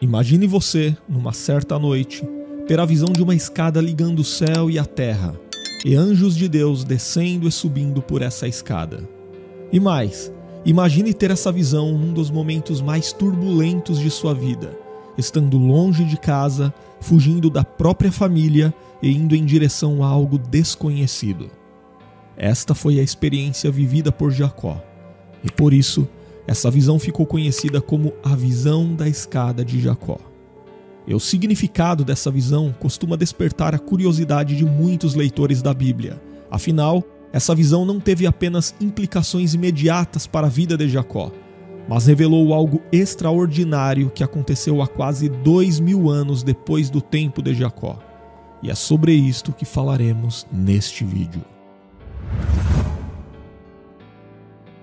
Imagine você, numa certa noite, ter a visão de uma escada ligando o céu e a terra, e anjos de Deus descendo e subindo por essa escada. E mais, imagine ter essa visão num dos momentos mais turbulentos de sua vida, estando longe de casa, fugindo da própria família e indo em direção a algo desconhecido. Esta foi a experiência vivida por Jacó, e por isso, essa visão ficou conhecida como a visão da escada de Jacó. E o significado dessa visão costuma despertar a curiosidade de muitos leitores da Bíblia. Afinal, essa visão não teve apenas implicações imediatas para a vida de Jacó, mas revelou algo extraordinário que aconteceu há quase 2000 anos depois do tempo de Jacó. E é sobre isto que falaremos neste vídeo.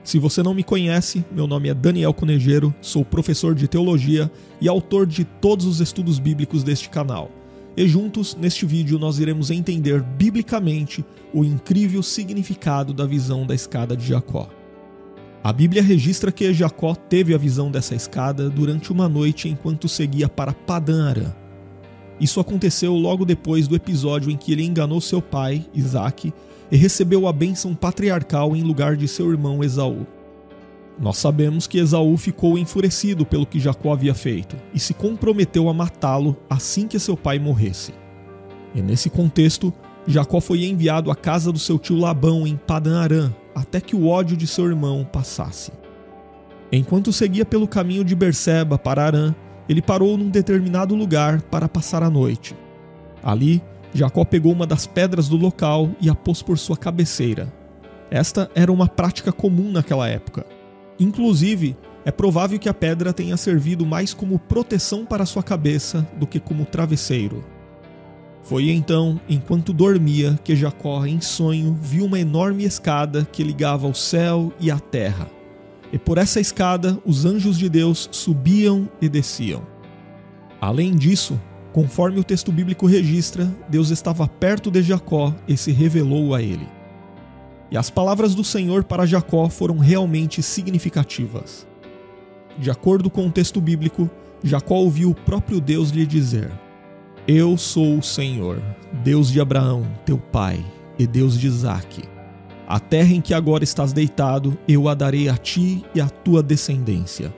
Se você não me conhece, meu nome é Daniel Conejeiro, sou professor de teologia e autor de todos os estudos bíblicos deste canal. E juntos, neste vídeo, nós iremos entender biblicamente o incrível significado da visão da escada de Jacó. A Bíblia registra que Jacó teve a visão dessa escada durante uma noite enquanto seguia para Padã Arã. Isso aconteceu logo depois do episódio em que ele enganou seu pai, Isaque, e recebeu a bênção patriarcal em lugar de seu irmão Esaú. Nós sabemos que Esaú ficou enfurecido pelo que Jacó havia feito e se comprometeu a matá-lo assim que seu pai morresse. E nesse contexto, Jacó foi enviado à casa do seu tio Labão em Padã Arã, até que o ódio de seu irmão passasse. Enquanto seguia pelo caminho de Berseba para Arã, ele parou num determinado lugar para passar a noite. Ali, Jacó pegou uma das pedras do local e a pôs por sua cabeceira. Esta era uma prática comum naquela época. Inclusive, é provável que a pedra tenha servido mais como proteção para sua cabeça do que como travesseiro. Foi então, enquanto dormia, que Jacó, em sonho, viu uma enorme escada que ligava o céu e a terra. E por essa escada, os anjos de Deus subiam e desciam. Além disso, conforme o texto bíblico registra, Deus estava perto de Jacó e se revelou a ele. E as palavras do Senhor para Jacó foram realmente significativas. De acordo com o texto bíblico, Jacó ouviu o próprio Deus lhe dizer: "Eu sou o Senhor, Deus de Abraão, teu pai, e Deus de Isaque. A terra em que agora estás deitado, eu a darei a ti e à tua descendência.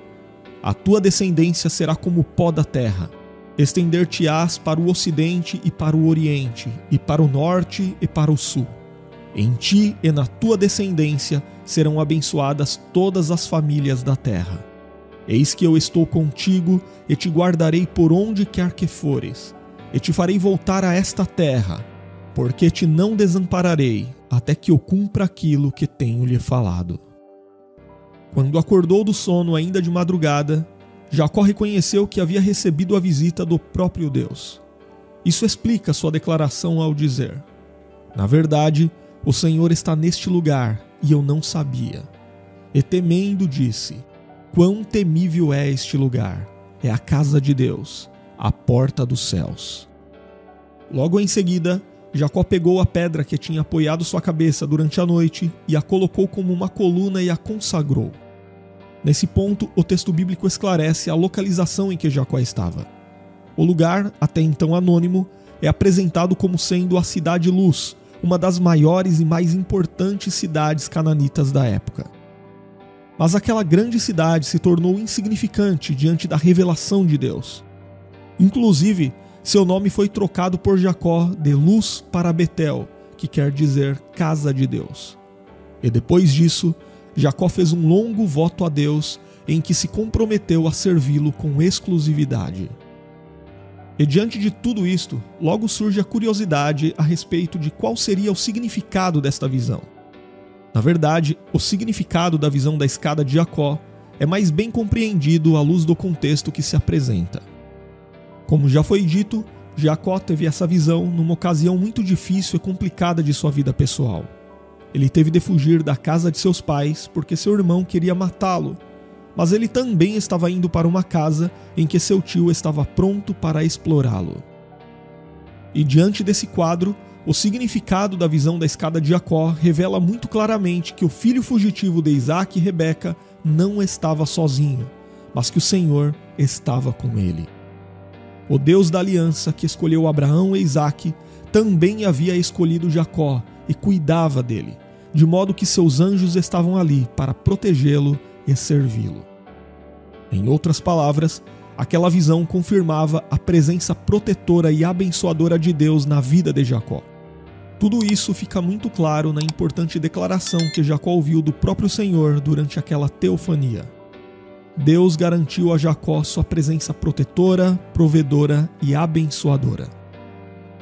A tua descendência será como o pó da terra. Estender-te-ás para o ocidente e para o oriente, e para o norte e para o sul. Em ti e na tua descendência serão abençoadas todas as famílias da terra. Eis que eu estou contigo e te guardarei por onde quer que fores, e te farei voltar a esta terra, porque te não desampararei até que eu cumpra aquilo que tenho lhe falado." Quando acordou do sono ainda de madrugada, Jacó reconheceu que havia recebido a visita do próprio Deus. Isso explica sua declaração ao dizer: "Na verdade, o Senhor está neste lugar e eu não sabia." E temendo disse: "Quão temível é este lugar! É a casa de Deus, a porta dos céus." Logo em seguida, Jacó pegou a pedra que tinha apoiado sua cabeça durante a noite e a colocou como uma coluna e a consagrou. Nesse ponto, o texto bíblico esclarece a localização em que Jacó estava. O lugar, até então anônimo, é apresentado como sendo a Cidade Luz, uma das maiores e mais importantes cidades cananitas da época. Mas aquela grande cidade se tornou insignificante diante da revelação de Deus. Inclusive, seu nome foi trocado por Jacó de Luz para Betel, que quer dizer Casa de Deus. E depois disso, Jacó fez um longo voto a Deus em que se comprometeu a servi-lo com exclusividade. E diante de tudo isto, logo surge a curiosidade a respeito de qual seria o significado desta visão. Na verdade, o significado da visão da escada de Jacó é mais bem compreendido à luz do contexto que se apresenta. Como já foi dito, Jacó teve essa visão numa ocasião muito difícil e complicada de sua vida pessoal. Ele teve de fugir da casa de seus pais porque seu irmão queria matá-lo, mas ele também estava indo para uma casa em que seu tio estava pronto para explorá-lo. E diante desse quadro, o significado da visão da escada de Jacó revela muito claramente que o filho fugitivo de Isaque e Rebeca não estava sozinho, mas que o Senhor estava com ele. O Deus da aliança que escolheu Abraão e Isaque também havia escolhido Jacó e cuidava dele, de modo que seus anjos estavam ali para protegê-lo e servi-lo. Em outras palavras, aquela visão confirmava a presença protetora e abençoadora de Deus na vida de Jacó. Tudo isso fica muito claro na importante declaração que Jacó ouviu do próprio Senhor durante aquela teofania. Deus garantiu a Jacó sua presença protetora, provedora e abençoadora.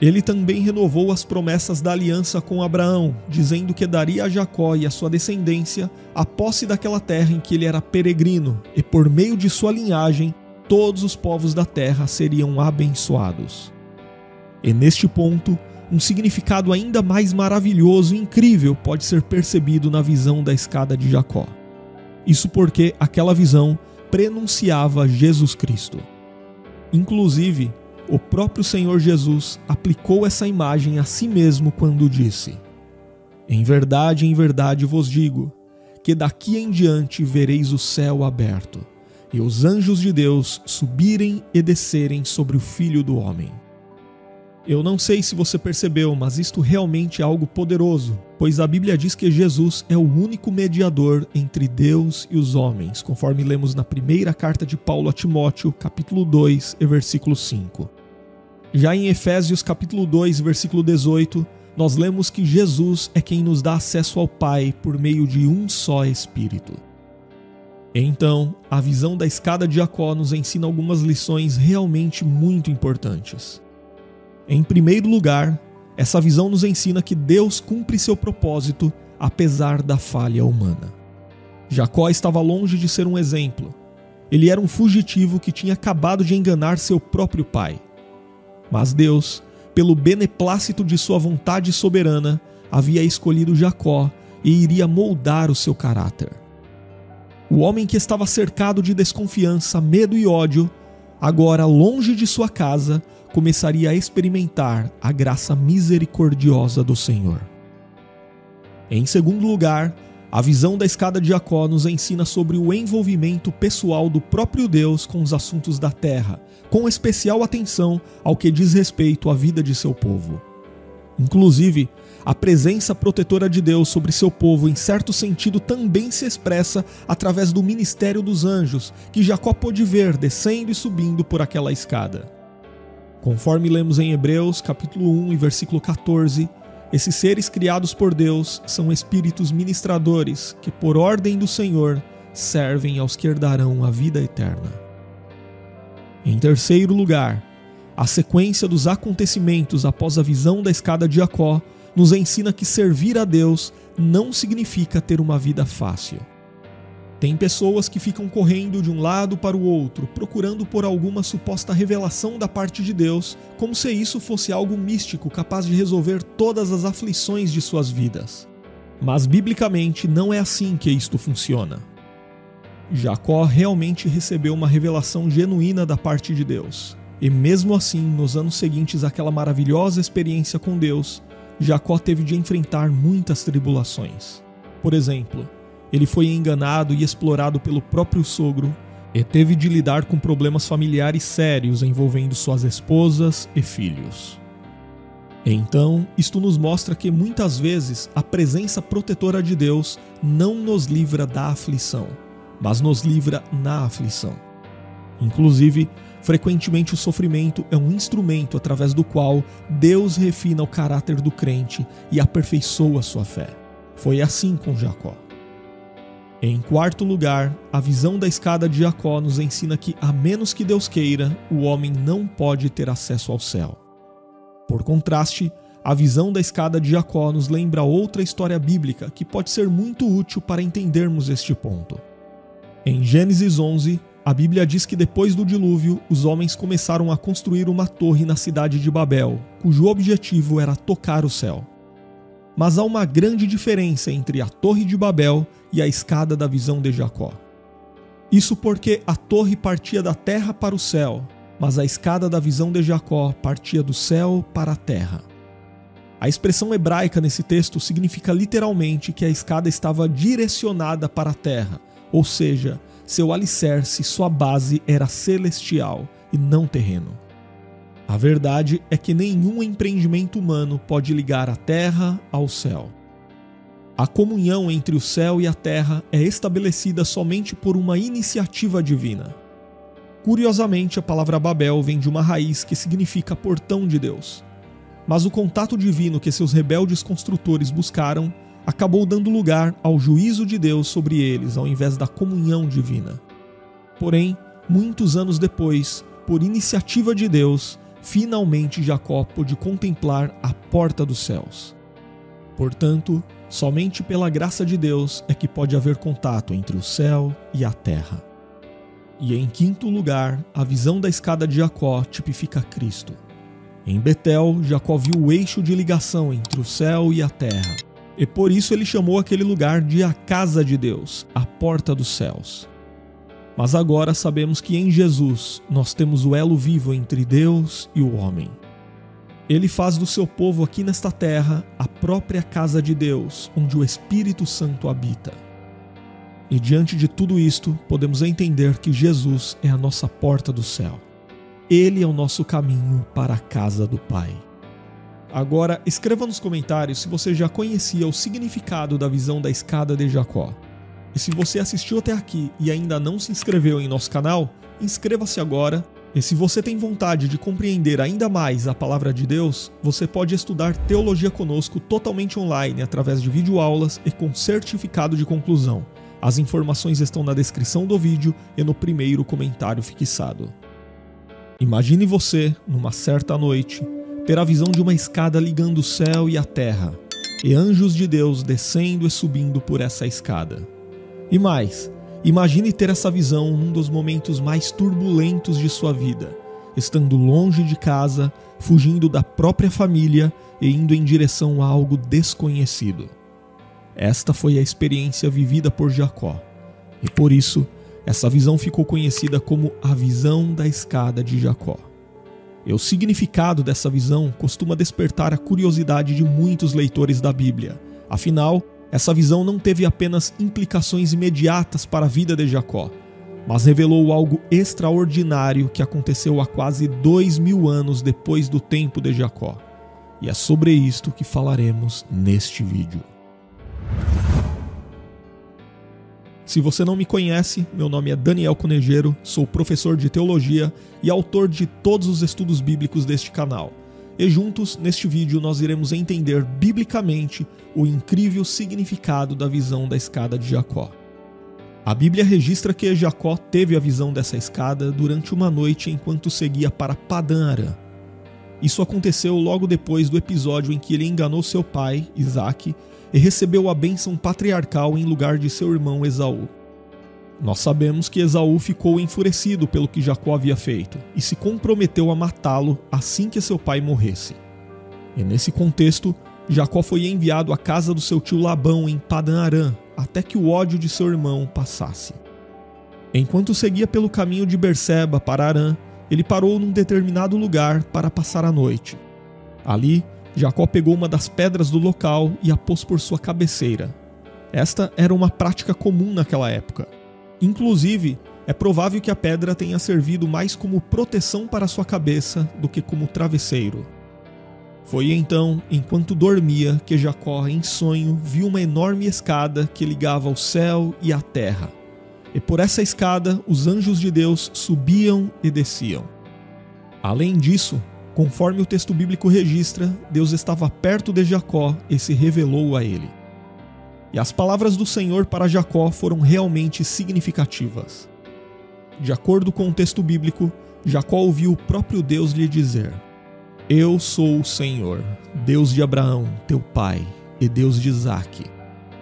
Ele também renovou as promessas da aliança com Abraão, dizendo que daria a Jacó e a sua descendência a posse daquela terra em que ele era peregrino, e por meio de sua linhagem, todos os povos da terra seriam abençoados. E neste ponto, um significado ainda mais maravilhoso e incrível pode ser percebido na visão da escada de Jacó. Isso porque aquela visão prenunciava Jesus Cristo. Inclusive, o próprio Senhor Jesus aplicou essa imagem a si mesmo quando disse: em verdade vos digo, que daqui em diante vereis o céu aberto, e os anjos de Deus subirem e descerem sobre o Filho do Homem. Eu não sei se você percebeu, mas isto realmente é algo poderoso, pois a Bíblia diz que Jesus é o único mediador entre Deus e os homens, conforme lemos na primeira carta de Paulo a Timóteo, capítulo 2, e versículo 5. Já em Efésios, capítulo 2, versículo 18, nós lemos que Jesus é quem nos dá acesso ao Pai por meio de um só Espírito. Então, a visão da escada de Jacó nos ensina algumas lições realmente muito importantes. Em primeiro lugar, essa visão nos ensina que Deus cumpre seu propósito apesar da falha humana. Jacó estava longe de ser um exemplo. Ele era um fugitivo que tinha acabado de enganar seu próprio pai. Mas Deus, pelo beneplácito de sua vontade soberana, havia escolhido Jacó e iria moldar o seu caráter. O homem que estava cercado de desconfiança, medo e ódio, agora longe de sua casa, começaria a experimentar a graça misericordiosa do Senhor. Em segundo lugar, a visão da escada de Jacó nos ensina sobre o envolvimento pessoal do próprio Deus com os assuntos da terra, com especial atenção ao que diz respeito à vida de seu povo. Inclusive, a presença protetora de Deus sobre seu povo, em certo sentido, também se expressa através do ministério dos anjos, que Jacó pôde ver descendo e subindo por aquela escada. Conforme lemos em Hebreus, capítulo 1 e versículo 14, esses seres criados por Deus são espíritos ministradores que, por ordem do Senhor, servem aos que herdarão a vida eterna. Em terceiro lugar, a sequência dos acontecimentos após a visão da escada de Jacó nos ensina que servir a Deus não significa ter uma vida fácil. Tem pessoas que ficam correndo de um lado para o outro, procurando por alguma suposta revelação da parte de Deus, como se isso fosse algo místico capaz de resolver todas as aflições de suas vidas. Mas biblicamente não é assim que isto funciona. Jacó realmente recebeu uma revelação genuína da parte de Deus. E mesmo assim, nos anos seguintes àquela maravilhosa experiência com Deus, Jacó teve de enfrentar muitas tribulações. Por exemplo, ele foi enganado e explorado pelo próprio sogro e teve de lidar com problemas familiares sérios envolvendo suas esposas e filhos. Então, isto nos mostra que muitas vezes a presença protetora de Deus não nos livra da aflição, mas nos livra na aflição. Inclusive, frequentemente o sofrimento é um instrumento através do qual Deus refina o caráter do crente e aperfeiçoa sua fé. Foi assim com Jacó. Em quarto lugar, a visão da escada de Jacó nos ensina que, a menos que Deus queira, o homem não pode ter acesso ao céu. Por contraste, a visão da escada de Jacó nos lembra outra história bíblica que pode ser muito útil para entendermos este ponto. Em Gênesis 11, a Bíblia diz que depois do dilúvio, os homens começaram a construir uma torre na cidade de Babel, cujo objetivo era tocar o céu. Mas há uma grande diferença entre a Torre de Babel e a escada da visão de Jacó. Isso porque a torre partia da terra para o céu, mas a escada da visão de Jacó partia do céu para a terra. A expressão hebraica nesse texto significa literalmente que a escada estava direcionada para a terra, ou seja, seu alicerce, sua base era celestial e não terreno. A verdade é que nenhum empreendimento humano pode ligar a terra ao céu. A comunhão entre o céu e a terra é estabelecida somente por uma iniciativa divina. Curiosamente, a palavra Babel vem de uma raiz que significa portão de Deus. Mas o contato divino que seus rebeldes construtores buscaram acabou dando lugar ao juízo de Deus sobre eles, ao invés da comunhão divina. Porém, muitos anos depois, por iniciativa de Deus, finalmente Jacó pôde contemplar a porta dos céus. Portanto, somente pela graça de Deus é que pode haver contato entre o céu e a terra. E em quinto lugar, a visão da escada de Jacó tipifica Cristo. Em Betel, Jacó viu o eixo de ligação entre o céu e a terra, e por isso ele chamou aquele lugar de a casa de Deus, a porta dos céus. Mas agora sabemos que em Jesus nós temos o elo vivo entre Deus e o homem. Ele faz do seu povo aqui nesta terra a própria casa de Deus, onde o Espírito Santo habita. E diante de tudo isto, podemos entender que Jesus é a nossa porta do céu. Ele é o nosso caminho para a casa do Pai. Agora, escreva nos comentários se você já conhecia o significado da visão da escada de Jacó. E se você assistiu até aqui e ainda não se inscreveu em nosso canal, inscreva-se agora. E se você tem vontade de compreender ainda mais a palavra de Deus, você pode estudar teologia conosco totalmente online, através de videoaulas e com certificado de conclusão. As informações estão na descrição do vídeo e no primeiro comentário fixado. Imagine você, numa certa noite, ter a visão de uma escada ligando o céu e a terra, e anjos de Deus descendo e subindo por essa escada. E mais, imagine ter essa visão num dos momentos mais turbulentos de sua vida, estando longe de casa, fugindo da própria família e indo em direção a algo desconhecido. Esta foi a experiência vivida por Jacó, e por isso, essa visão ficou conhecida como a visão da escada de Jacó. E o significado dessa visão costuma despertar a curiosidade de muitos leitores da Bíblia. Afinal, essa visão não teve apenas implicações imediatas para a vida de Jacó, mas revelou algo extraordinário que aconteceu há quase 2000 anos depois do tempo de Jacó. E é sobre isto que falaremos neste vídeo. Se você não me conhece, meu nome é Daniel Conejeiro, sou professor de teologia e autor de todos os estudos bíblicos deste canal. E juntos, neste vídeo, nós iremos entender biblicamente o incrível significado da visão da escada de Jacó. A Bíblia registra que Jacó teve a visão dessa escada durante uma noite enquanto seguia para Padã Arã. Isso aconteceu logo depois do episódio em que ele enganou seu pai, Isaque, e recebeu a bênção patriarcal em lugar de seu irmão Esaú. Nós sabemos que Esaú ficou enfurecido pelo que Jacó havia feito e se comprometeu a matá-lo assim que seu pai morresse. E nesse contexto, Jacó foi enviado à casa do seu tio Labão em Padã Arã, até que o ódio de seu irmão passasse. Enquanto seguia pelo caminho de Berseba para Arã, ele parou num determinado lugar para passar a noite. Ali, Jacó pegou uma das pedras do local e a pôs por sua cabeceira. Esta era uma prática comum naquela época. Inclusive, é provável que a pedra tenha servido mais como proteção para sua cabeça do que como travesseiro. Foi então, enquanto dormia, que Jacó, em sonho, viu uma enorme escada que ligava o céu e a terra. E por essa escada, os anjos de Deus subiam e desciam. Além disso, conforme o texto bíblico registra, Deus estava perto de Jacó e se revelou a ele. E as palavras do Senhor para Jacó foram realmente significativas. De acordo com o texto bíblico, Jacó ouviu o próprio Deus lhe dizer: Eu sou o Senhor, Deus de Abraão, teu pai, e Deus de Isaque.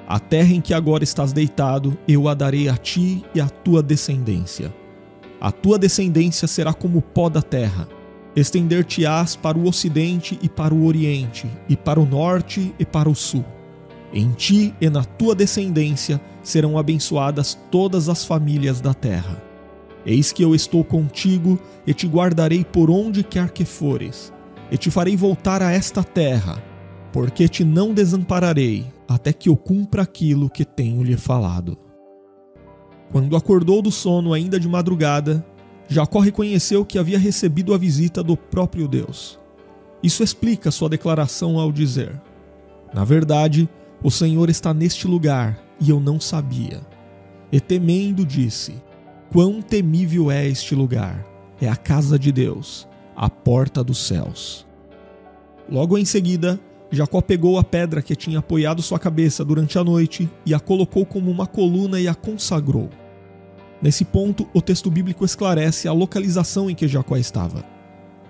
A terra em que agora estás deitado, eu a darei a ti e à tua descendência. A tua descendência será como o pó da terra. Estender-te-ás para o ocidente e para o oriente, e para o norte e para o sul. Em ti e na tua descendência serão abençoadas todas as famílias da terra. Eis que eu estou contigo e te guardarei por onde quer que fores, e te farei voltar a esta terra, porque te não desampararei, até que eu cumpra aquilo que tenho lhe falado. Quando acordou do sono ainda de madrugada, Jacó reconheceu que havia recebido a visita do próprio Deus. Isso explica sua declaração ao dizer: "Na verdade, o Senhor está neste lugar e eu não sabia." E temendo disse: "Quão temível é este lugar! É a casa de Deus, a porta dos céus." Logo em seguida, Jacó pegou a pedra que tinha apoiado sua cabeça durante a noite e a colocou como uma coluna e a consagrou. Nesse ponto, o texto bíblico esclarece a localização em que Jacó estava.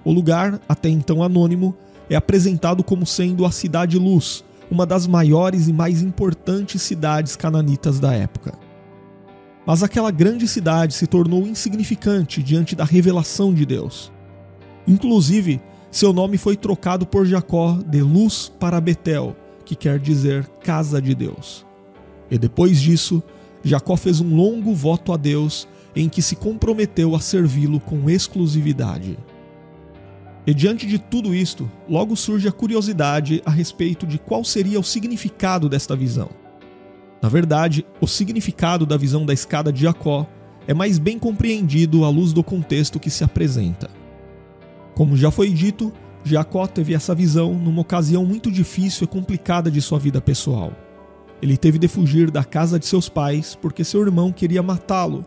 O lugar, até então anônimo, é apresentado como sendo a Cidade Luz, uma das maiores e mais importantes cidades cananitas da época. Mas aquela grande cidade se tornou insignificante diante da revelação de Deus. Inclusive, seu nome foi trocado por Jacó de Luz para Betel, que quer dizer Casa de Deus. E depois disso, Jacó fez um longo voto a Deus em que se comprometeu a servi-lo com exclusividade. E diante de tudo isto, logo surge a curiosidade a respeito de qual seria o significado desta visão. Na verdade, o significado da visão da escada de Jacó é mais bem compreendido à luz do contexto que se apresenta. Como já foi dito, Jacó teve essa visão numa ocasião muito difícil e complicada de sua vida pessoal. Ele teve de fugir da casa de seus pais porque seu irmão queria matá-lo,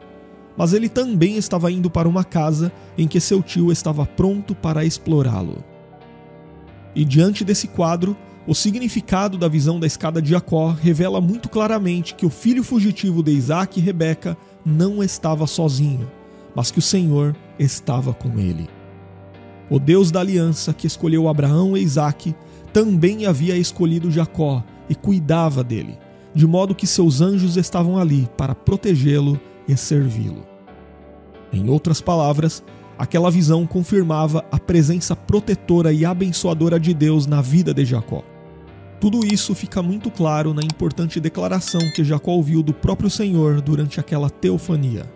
mas ele também estava indo para uma casa em que seu tio estava pronto para explorá-lo. E diante desse quadro, o significado da visão da escada de Jacó revela muito claramente que o filho fugitivo de Isaac e Rebeca não estava sozinho, mas que o Senhor estava com ele. O Deus da aliança que escolheu Abraão e Isaac também havia escolhido Jacó e cuidava dele, de modo que seus anjos estavam ali para protegê-lo e servi-lo. Em outras palavras, aquela visão confirmava a presença protetora e abençoadora de Deus na vida de Jacó. Tudo isso fica muito claro na importante declaração que Jacó ouviu do próprio Senhor durante aquela teofania.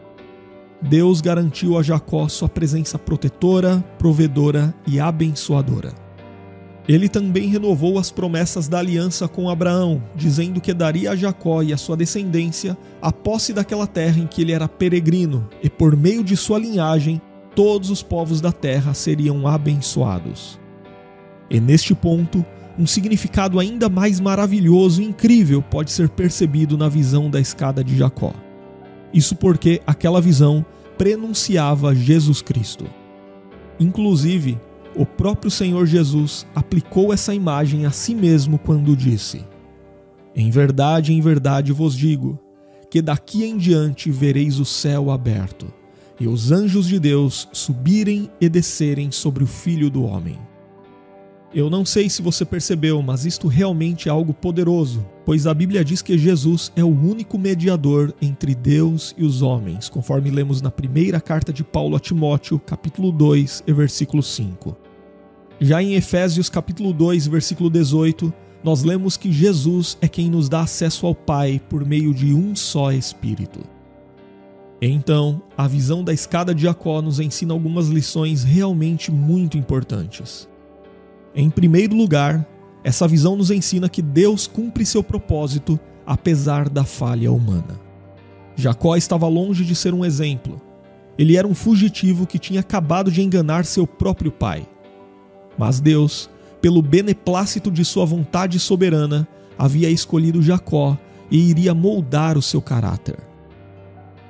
Deus garantiu a Jacó sua presença protetora, provedora e abençoadora. Ele também renovou as promessas da aliança com Abraão, dizendo que daria a Jacó e a sua descendência a posse daquela terra em que ele era peregrino, e por meio de sua linhagem, todos os povos da terra seriam abençoados. E neste ponto, um significado ainda mais maravilhoso e incrível pode ser percebido na visão da escada de Jacó. Isso porque aquela visão prenunciava Jesus Cristo. Inclusive, o próprio Senhor Jesus aplicou essa imagem a si mesmo quando disse: em verdade vos digo, que daqui em diante vereis o céu aberto, e os anjos de Deus subirem e descerem sobre o Filho do Homem." Eu não sei se você percebeu, mas isto realmente é algo poderoso, pois a Bíblia diz que Jesus é o único mediador entre Deus e os homens, conforme lemos na primeira carta de Paulo a Timóteo, capítulo 2, e versículo 5. Já em Efésios, capítulo 2, versículo 18, nós lemos que Jesus é quem nos dá acesso ao Pai por meio de um só Espírito. Então, a visão da escada de Jacó nos ensina algumas lições realmente muito importantes. Em primeiro lugar, essa visão nos ensina que Deus cumpre seu propósito apesar da falha humana. Jacó estava longe de ser um exemplo. Ele era um fugitivo que tinha acabado de enganar seu próprio pai. Mas Deus, pelo beneplácito de sua vontade soberana, havia escolhido Jacó e iria moldar o seu caráter.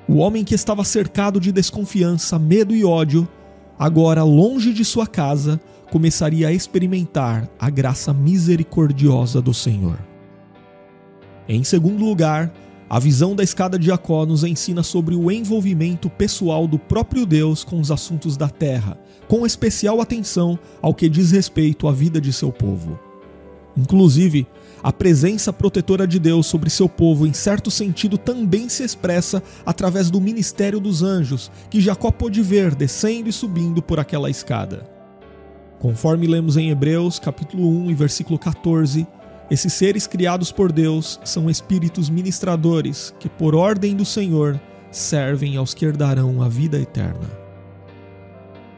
O homem que estava cercado de desconfiança, medo e ódio, agora longe de sua casa, começaria a experimentar a graça misericordiosa do Senhor. Em segundo lugar, a visão da escada de Jacó nos ensina sobre o envolvimento pessoal do próprio Deus com os assuntos da terra, com especial atenção ao que diz respeito à vida de seu povo. Inclusive, a presença protetora de Deus sobre seu povo, em certo sentido, também se expressa através do ministério dos anjos, que Jacó pôde ver descendo e subindo por aquela escada. Conforme lemos em Hebreus, capítulo 1 e versículo 14, esses seres criados por Deus são espíritos ministradores que, por ordem do Senhor, servem aos que herdarão a vida eterna.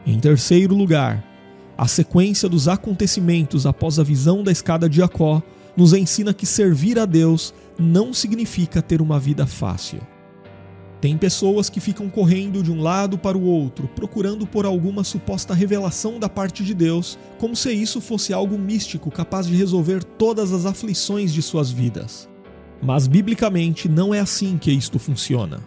Em terceiro lugar, a sequência dos acontecimentos após a visão da escada de Jacó nos ensina que servir a Deus não significa ter uma vida fácil. Tem pessoas que ficam correndo de um lado para o outro, procurando por alguma suposta revelação da parte de Deus, como se isso fosse algo místico capaz de resolver todas as aflições de suas vidas. Mas biblicamente não é assim que isto funciona.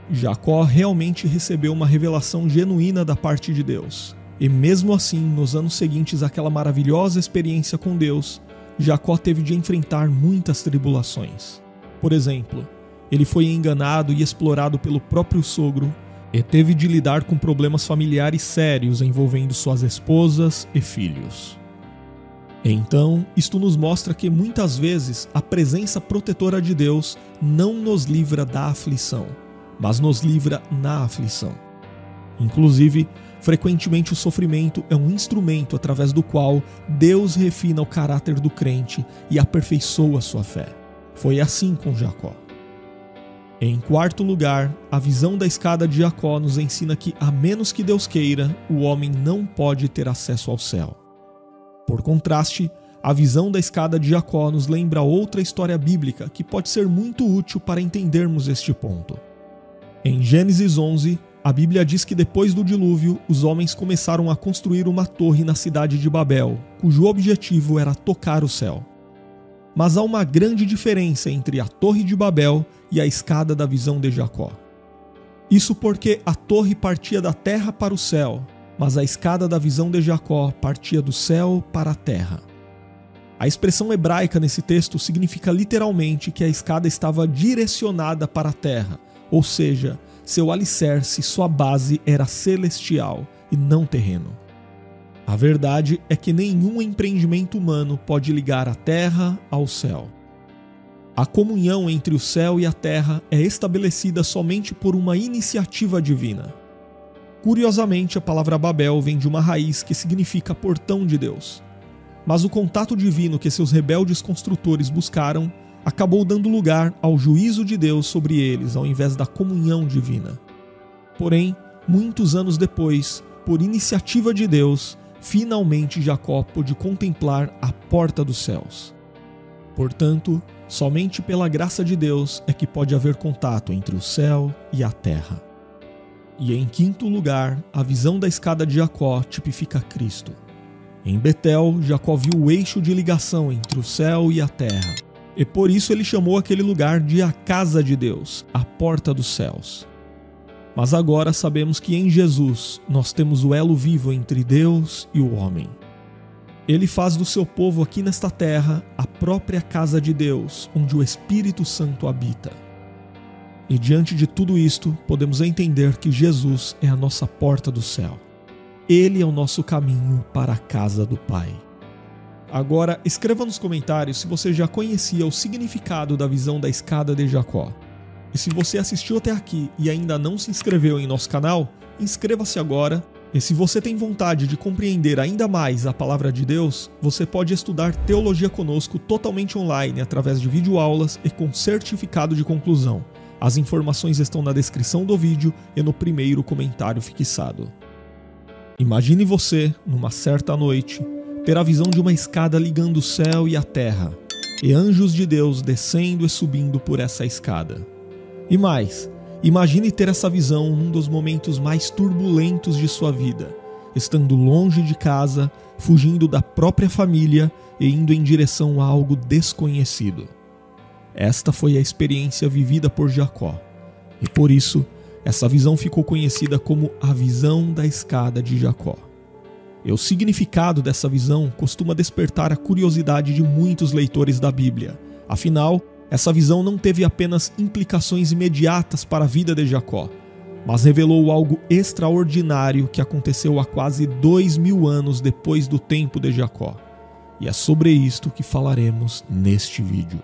Jacó realmente recebeu uma revelação genuína da parte de Deus. E mesmo assim, nos anos seguintes àquela maravilhosa experiência com Deus, Jacó teve de enfrentar muitas tribulações. Por exemplo, ele foi enganado e explorado pelo próprio sogro e teve de lidar com problemas familiares sérios envolvendo suas esposas e filhos. Então, isto nos mostra que muitas vezes a presença protetora de Deus não nos livra da aflição, mas nos livra na aflição. Inclusive, frequentemente o sofrimento é um instrumento através do qual Deus refina o caráter do crente e aperfeiçoa sua fé. Foi assim com Jacó. Em quarto lugar, a visão da escada de Jacó nos ensina que, a menos que Deus queira, o homem não pode ter acesso ao céu. Por contraste, a visão da escada de Jacó nos lembra outra história bíblica que pode ser muito útil para entendermos este ponto. Em Gênesis 11, a Bíblia diz que depois do dilúvio, os homens começaram a construir uma torre na cidade de Babel, cujo objetivo era tocar o céu. Mas há uma grande diferença entre a Torre de Babel e a escada da visão de Jacó. Isso porque a torre partia da terra para o céu, mas a escada da visão de Jacó partia do céu para a terra. A expressão hebraica nesse texto significa literalmente que a escada estava direcionada para a terra, ou seja, seu alicerce, sua base era celestial e não terreno. A verdade é que nenhum empreendimento humano pode ligar a terra ao céu. A comunhão entre o céu e a terra é estabelecida somente por uma iniciativa divina. Curiosamente, a palavra Babel vem de uma raiz que significa portão de Deus. Mas o contato divino que seus rebeldes construtores buscaram acabou dando lugar ao juízo de Deus sobre eles, ao invés da comunhão divina. Porém, muitos anos depois, por iniciativa de Deus, finalmente Jacó pôde contemplar a porta dos céus. Portanto, somente pela graça de Deus é que pode haver contato entre o céu e a terra. E em quinto lugar, a visão da escada de Jacó tipifica Cristo. Em Betel, Jacó viu o eixo de ligação entre o céu e a terra, e por isso ele chamou aquele lugar de a casa de Deus, a porta dos céus. Mas agora sabemos que em Jesus nós temos o elo vivo entre Deus e o homem. Ele faz do seu povo aqui nesta terra a própria casa de Deus, onde o Espírito Santo habita. E diante de tudo isto, podemos entender que Jesus é a nossa porta do céu. Ele é o nosso caminho para a casa do Pai. Agora, escreva nos comentários se você já conhecia o significado da visão da escada de Jacó. E se você assistiu até aqui e ainda não se inscreveu em nosso canal, inscreva-se agora. E se você tem vontade de compreender ainda mais a palavra de Deus, você pode estudar teologia conosco totalmente online através de videoaulas e com certificado de conclusão. As informações estão na descrição do vídeo e no primeiro comentário fixado. Imagine você, numa certa noite, ter a visão de uma escada ligando o céu e a terra, e anjos de Deus descendo e subindo por essa escada. E mais, imagine ter essa visão num dos momentos mais turbulentos de sua vida, estando longe de casa, fugindo da própria família e indo em direção a algo desconhecido. Esta foi a experiência vivida por Jacó, e por isso, essa visão ficou conhecida como a visão da escada de Jacó. E o significado dessa visão costuma despertar a curiosidade de muitos leitores da Bíblia. Afinal, essa visão não teve apenas implicações imediatas para a vida de Jacó, mas revelou algo extraordinário que aconteceu há quase 2000 anos depois do tempo de Jacó. E é sobre isto que falaremos neste vídeo.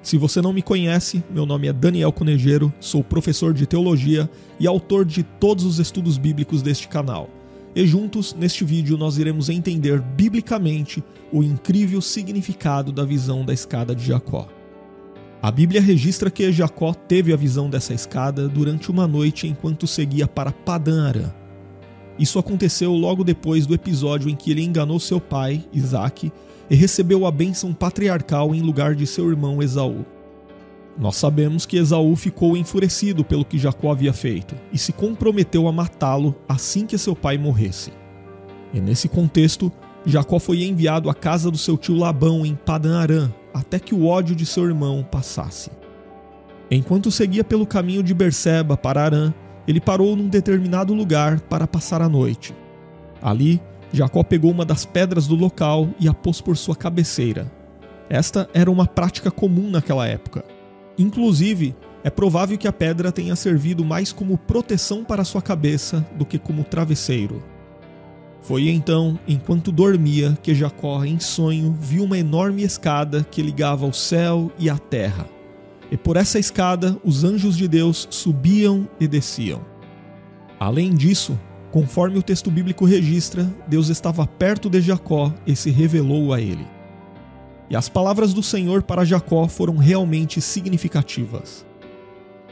Se você não me conhece, meu nome é Daniel Conejeiro, sou professor de teologia e autor de todos os estudos bíblicos deste canal. E juntos, neste vídeo, nós iremos entender biblicamente o incrível significado da visão da escada de Jacó. A Bíblia registra que Jacó teve a visão dessa escada durante uma noite enquanto seguia para Padã Arã. Isso aconteceu logo depois do episódio em que ele enganou seu pai, Isaque, e recebeu a bênção patriarcal em lugar de seu irmão Esaú. Nós sabemos que Esaú ficou enfurecido pelo que Jacó havia feito e se comprometeu a matá-lo assim que seu pai morresse. E nesse contexto, Jacó foi enviado à casa do seu tio Labão em Padã-Arã, até que o ódio de seu irmão passasse. Enquanto seguia pelo caminho de Berseba para Arã, ele parou num determinado lugar para passar a noite. Ali, Jacó pegou uma das pedras do local e a pôs por sua cabeceira. Esta era uma prática comum naquela época. Inclusive, é provável que a pedra tenha servido mais como proteção para sua cabeça do que como travesseiro. Foi então, enquanto dormia, que Jacó, em sonho, viu uma enorme escada que ligava o céu e a terra. E por essa escada, os anjos de Deus subiam e desciam. Além disso, conforme o texto bíblico registra, Deus estava perto de Jacó e se revelou a ele. E as palavras do Senhor para Jacó foram realmente significativas.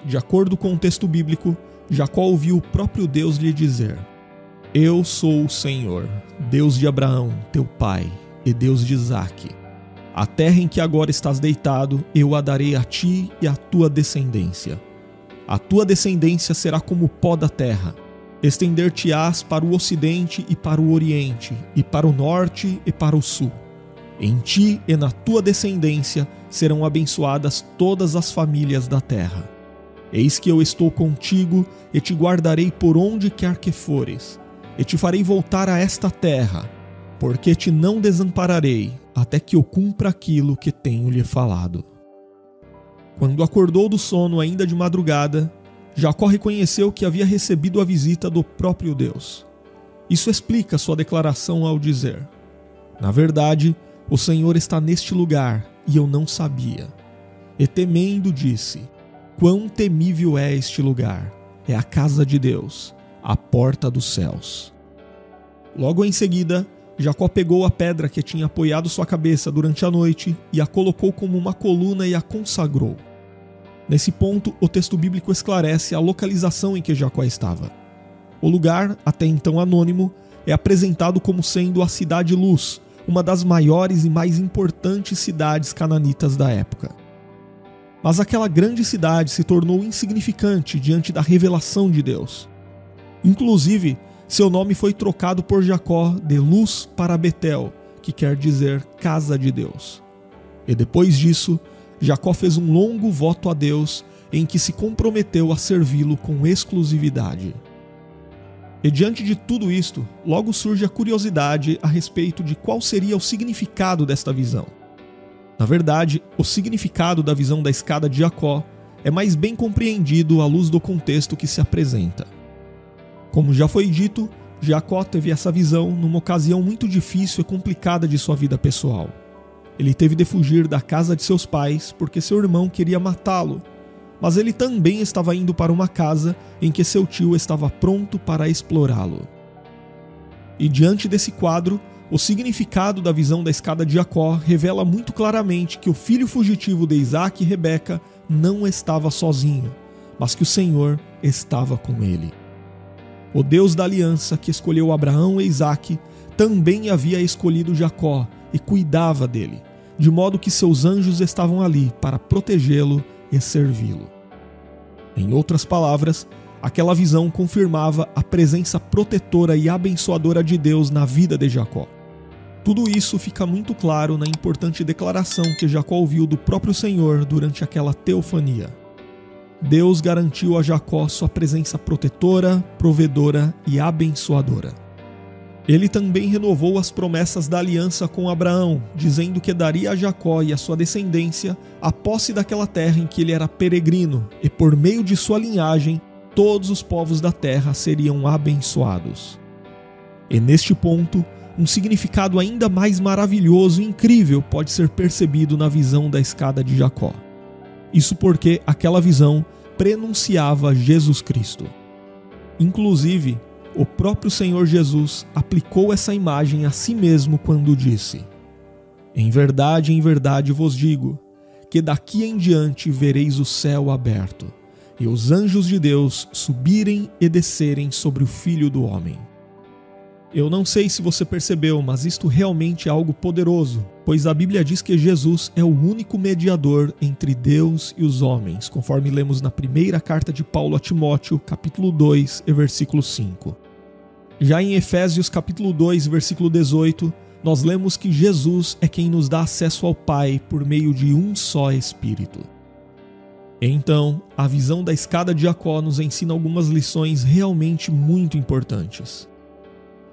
De acordo com o texto bíblico, Jacó ouviu o próprio Deus lhe dizer: Eu sou o Senhor, Deus de Abraão, teu pai, e Deus de Isaque. A terra em que agora estás deitado, eu a darei a ti e à tua descendência. A tua descendência será como o pó da terra. Estender-te-ás para o ocidente e para o oriente, e para o norte e para o sul. Em ti e na tua descendência serão abençoadas todas as famílias da terra. Eis que eu estou contigo e te guardarei por onde quer que fores, e te farei voltar a esta terra, porque te não desampararei, até que eu cumpra aquilo que tenho lhe falado. Quando acordou do sono ainda de madrugada, Jacó reconheceu que havia recebido a visita do próprio Deus. Isso explica sua declaração ao dizer: Na verdade, o Senhor está neste lugar, e eu não sabia. E temendo disse: Quão temível é este lugar! É a casa de Deus, a porta dos céus. Logo em seguida, Jacó pegou a pedra que tinha apoiado sua cabeça durante a noite e a colocou como uma coluna e a consagrou. Nesse ponto, o texto bíblico esclarece a localização em que Jacó estava. O lugar, até então anônimo, é apresentado como sendo a Cidade Luz, uma das maiores e mais importantes cidades cananitas da época. Mas aquela grande cidade se tornou insignificante diante da revelação de Deus. Inclusive, seu nome foi trocado por Jacó de Luz para Betel, que quer dizer Casa de Deus. E depois disso, Jacó fez um longo voto a Deus em que se comprometeu a servi-lo com exclusividade. E diante de tudo isto, logo surge a curiosidade a respeito de qual seria o significado desta visão. Na verdade, o significado da visão da escada de Jacó é mais bem compreendido à luz do contexto que se apresenta. Como já foi dito, Jacó teve essa visão numa ocasião muito difícil e complicada de sua vida pessoal. Ele teve de fugir da casa de seus pais porque seu irmão queria matá-lo, mas ele também estava indo para uma casa em que seu tio estava pronto para explorá-lo. E diante desse quadro, o significado da visão da escada de Jacó revela muito claramente que o filho fugitivo de Isaque e Rebeca não estava sozinho, mas que o Senhor estava com ele. O Deus da aliança que escolheu Abraão e Isaque também havia escolhido Jacó e cuidava dele, de modo que seus anjos estavam ali para protegê-lo e servi-lo. Em outras palavras, aquela visão confirmava a presença protetora e abençoadora de Deus na vida de Jacó. Tudo isso fica muito claro na importante declaração que Jacó ouviu do próprio Senhor durante aquela teofania. Deus garantiu a Jacó sua presença protetora, provedora e abençoadora. Ele também renovou as promessas da aliança com Abraão, dizendo que daria a Jacó e a sua descendência a posse daquela terra em que ele era peregrino, e por meio de sua linhagem, todos os povos da terra seriam abençoados. E neste ponto, um significado ainda mais maravilhoso e incrível pode ser percebido na visão da escada de Jacó. Isso porque aquela visão prenunciava Jesus Cristo. Inclusive, o próprio Senhor Jesus aplicou essa imagem a si mesmo quando disse: em verdade vos digo, que daqui em diante vereis o céu aberto, e os anjos de Deus subirem e descerem sobre o Filho do Homem. Eu não sei se você percebeu, mas isto realmente é algo poderoso, pois a Bíblia diz que Jesus é o único mediador entre Deus e os homens, conforme lemos na primeira carta de Paulo a Timóteo, capítulo 2, versículo 5. Já em Efésios, capítulo 2, versículo 18, nós lemos que Jesus é quem nos dá acesso ao Pai por meio de um só Espírito. Então, a visão da escada de Jacó nos ensina algumas lições realmente muito importantes.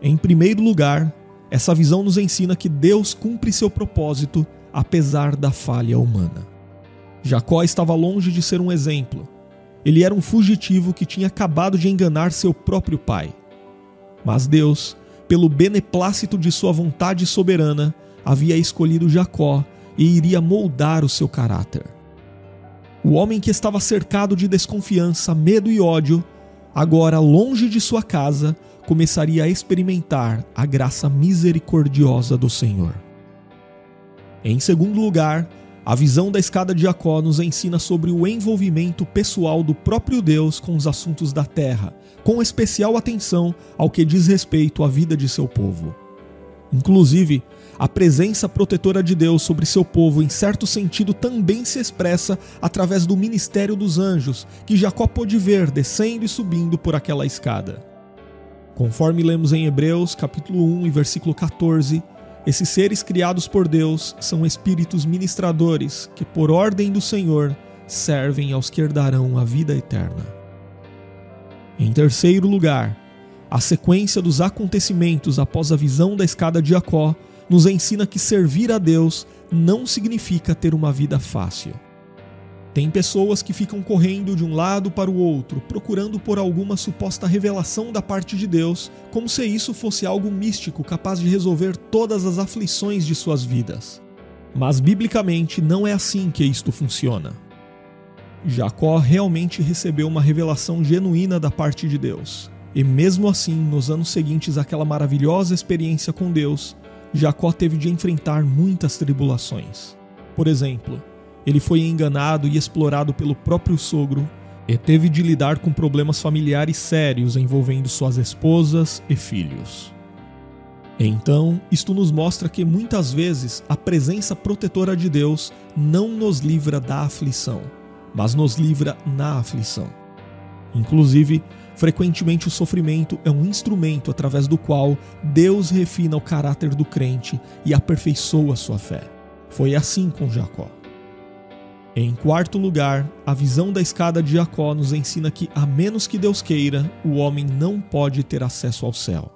Em primeiro lugar, essa visão nos ensina que Deus cumpre seu propósito apesar da falha humana. Jacó estava longe de ser um exemplo. Ele era um fugitivo que tinha acabado de enganar seu próprio pai. Mas Deus, pelo beneplácito de sua vontade soberana, havia escolhido Jacó e iria moldar o seu caráter. O homem que estava cercado de desconfiança, medo e ódio, agora longe de sua casa, começaria a experimentar a graça misericordiosa do Senhor. Em segundo lugar, a visão da escada de Jacó nos ensina sobre o envolvimento pessoal do próprio Deus com os assuntos da terra, com especial atenção ao que diz respeito à vida de seu povo. Inclusive, a presença protetora de Deus sobre seu povo, em certo sentido, também se expressa através do ministério dos anjos, que Jacó pôde ver descendo e subindo por aquela escada. Conforme lemos em Hebreus, capítulo 1 e versículo 14, esses seres criados por Deus são espíritos ministradores que, por ordem do Senhor, servem aos que herdarão a vida eterna. Em terceiro lugar, a sequência dos acontecimentos após a visão da escada de Jacó nos ensina que servir a Deus não significa ter uma vida fácil. Tem pessoas que ficam correndo de um lado para o outro, procurando por alguma suposta revelação da parte de Deus, como se isso fosse algo místico capaz de resolver todas as aflições de suas vidas. Mas biblicamente não é assim que isto funciona. Jacó realmente recebeu uma revelação genuína da parte de Deus. E mesmo assim, nos anos seguintes àquela maravilhosa experiência com Deus, Jacó teve de enfrentar muitas tribulações. Por exemplo, ele foi enganado e explorado pelo próprio sogro e teve de lidar com problemas familiares sérios envolvendo suas esposas e filhos. Então, isto nos mostra que muitas vezes a presença protetora de Deus não nos livra da aflição, mas nos livra na aflição. Inclusive, frequentemente o sofrimento é um instrumento através do qual Deus refina o caráter do crente e aperfeiçoa sua fé. Foi assim com Jacó. Em quarto lugar, a visão da escada de Jacó nos ensina que, a menos que Deus queira, o homem não pode ter acesso ao céu.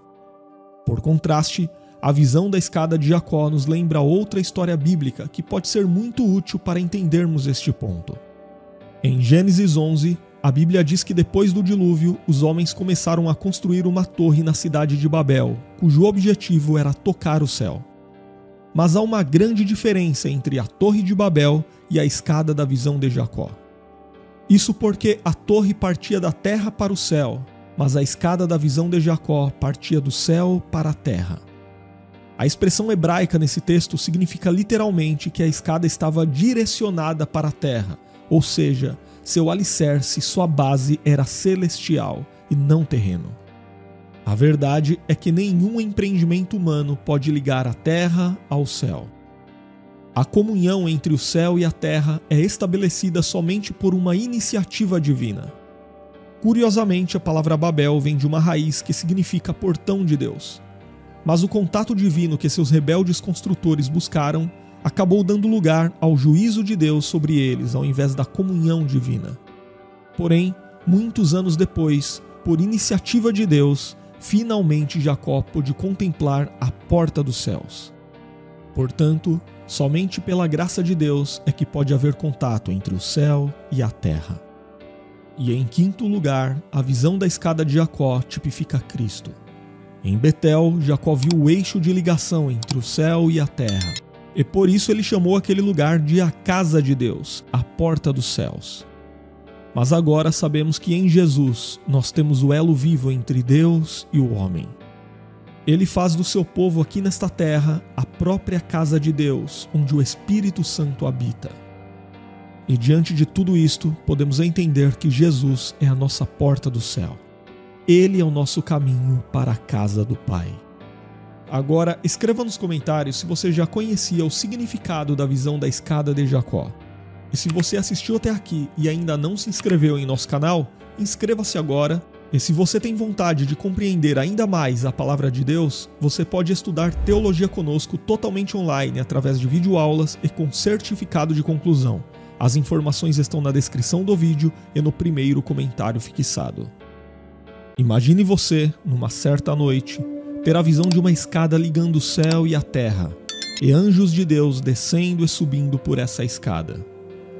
Por contraste, a visão da escada de Jacó nos lembra outra história bíblica que pode ser muito útil para entendermos este ponto. Em Gênesis 11, a Bíblia diz que depois do dilúvio, os homens começaram a construir uma torre na cidade de Babel, cujo objetivo era tocar o céu. Mas há uma grande diferença entre a Torre de Babel e a escada da visão de Jacó. Isso porque a torre partia da terra para o céu, mas a escada da visão de Jacó partia do céu para a terra. A expressão hebraica nesse texto significa literalmente que a escada estava direcionada para a terra, ou seja, seu alicerce, sua base era celestial e não terreno. A verdade é que nenhum empreendimento humano pode ligar a terra ao céu. A comunhão entre o céu e a terra é estabelecida somente por uma iniciativa divina. Curiosamente, a palavra Babel vem de uma raiz que significa portão de Deus. Mas o contato divino que seus rebeldes construtores buscaram acabou dando lugar ao juízo de Deus sobre eles, ao invés da comunhão divina. Porém, muitos anos depois, por iniciativa de Deus, finalmente Jacó pôde contemplar a porta dos céus. Portanto, somente pela graça de Deus é que pode haver contato entre o céu e a terra. E em quinto lugar, a visão da escada de Jacó tipifica Cristo. Em Betel, Jacó viu o eixo de ligação entre o céu e a terra, e por isso ele chamou aquele lugar de a casa de Deus, a porta dos céus. Mas agora sabemos que em Jesus nós temos o elo vivo entre Deus e o homem. Ele faz do seu povo aqui nesta terra a própria casa de Deus, onde o Espírito Santo habita. E diante de tudo isto, podemos entender que Jesus é a nossa porta do céu. Ele é o nosso caminho para a casa do Pai. Agora, escreva nos comentários se você já conhecia o significado da visão da escada de Jacó. E se você assistiu até aqui e ainda não se inscreveu em nosso canal, inscreva-se agora. E se você tem vontade de compreender ainda mais a palavra de Deus, você pode estudar teologia conosco totalmente online através de videoaulas e com certificado de conclusão. As informações estão na descrição do vídeo e no primeiro comentário fixado. Imagine você, numa certa noite, ter a visão de uma escada ligando o céu e a terra, e anjos de Deus descendo e subindo por essa escada.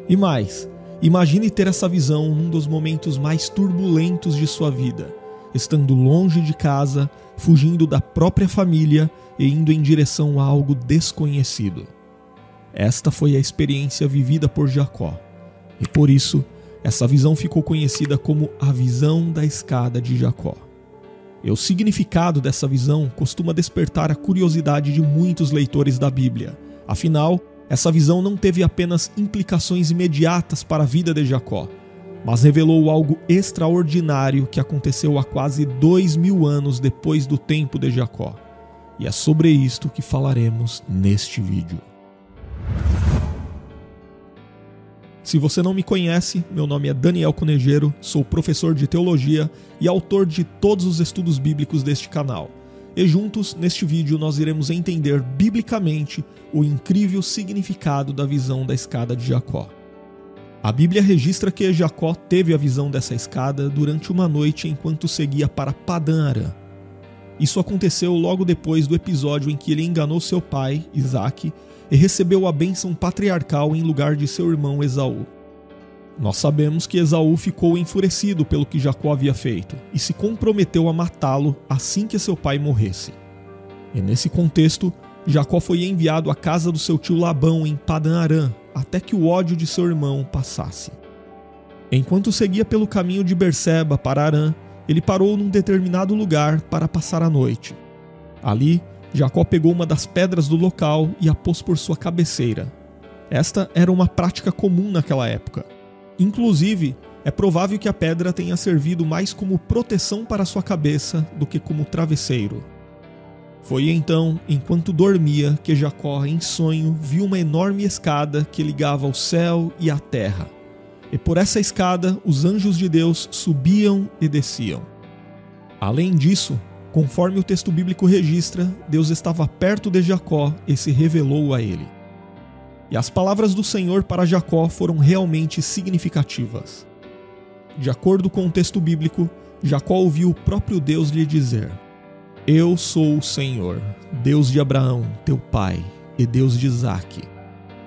E mais, imagine ter essa visão num dos momentos mais turbulentos de sua vida, estando longe de casa, fugindo da própria família e indo em direção a algo desconhecido. Esta foi a experiência vivida por Jacó, e por isso, essa visão ficou conhecida como a visão da escada de Jacó. E o significado dessa visão costuma despertar a curiosidade de muitos leitores da Bíblia. Afinal, essa visão não teve apenas implicações imediatas para a vida de Jacó, mas revelou algo extraordinário que aconteceu há quase 2000 anos depois do tempo de Jacó. E é sobre isto que falaremos neste vídeo. Se você não me conhece, meu nome é Daniel Conejeiro, sou professor de teologia e autor de todos os estudos bíblicos deste canal. E juntos, neste vídeo, nós iremos entender biblicamente o incrível significado da visão da escada de Jacó. A Bíblia registra que Jacó teve a visão dessa escada durante uma noite enquanto seguia para Padã Arã. Isso aconteceu logo depois do episódio em que ele enganou seu pai, Isaque, e recebeu a bênção patriarcal em lugar de seu irmão Esaú. Nós sabemos que Esaú ficou enfurecido pelo que Jacó havia feito e se comprometeu a matá-lo assim que seu pai morresse. E nesse contexto, Jacó foi enviado à casa do seu tio Labão em Padã Arã até que o ódio de seu irmão passasse. Enquanto seguia pelo caminho de Berseba para Arã, ele parou num determinado lugar para passar a noite. Ali, Jacó pegou uma das pedras do local e a pôs por sua cabeceira. Esta era uma prática comum naquela época. Inclusive, é provável que a pedra tenha servido mais como proteção para sua cabeça do que como travesseiro. Foi então, enquanto dormia, que Jacó, em sonho, viu uma enorme escada que ligava o céu e a terra. E por essa escada, os anjos de Deus subiam e desciam. Além disso, conforme o texto bíblico registra, Deus estava perto de Jacó e se revelou a ele. E as palavras do Senhor para Jacó foram realmente significativas. De acordo com o texto bíblico, Jacó ouviu o próprio Deus lhe dizer: Eu sou o Senhor, Deus de Abraão, teu pai, e Deus de Isaque.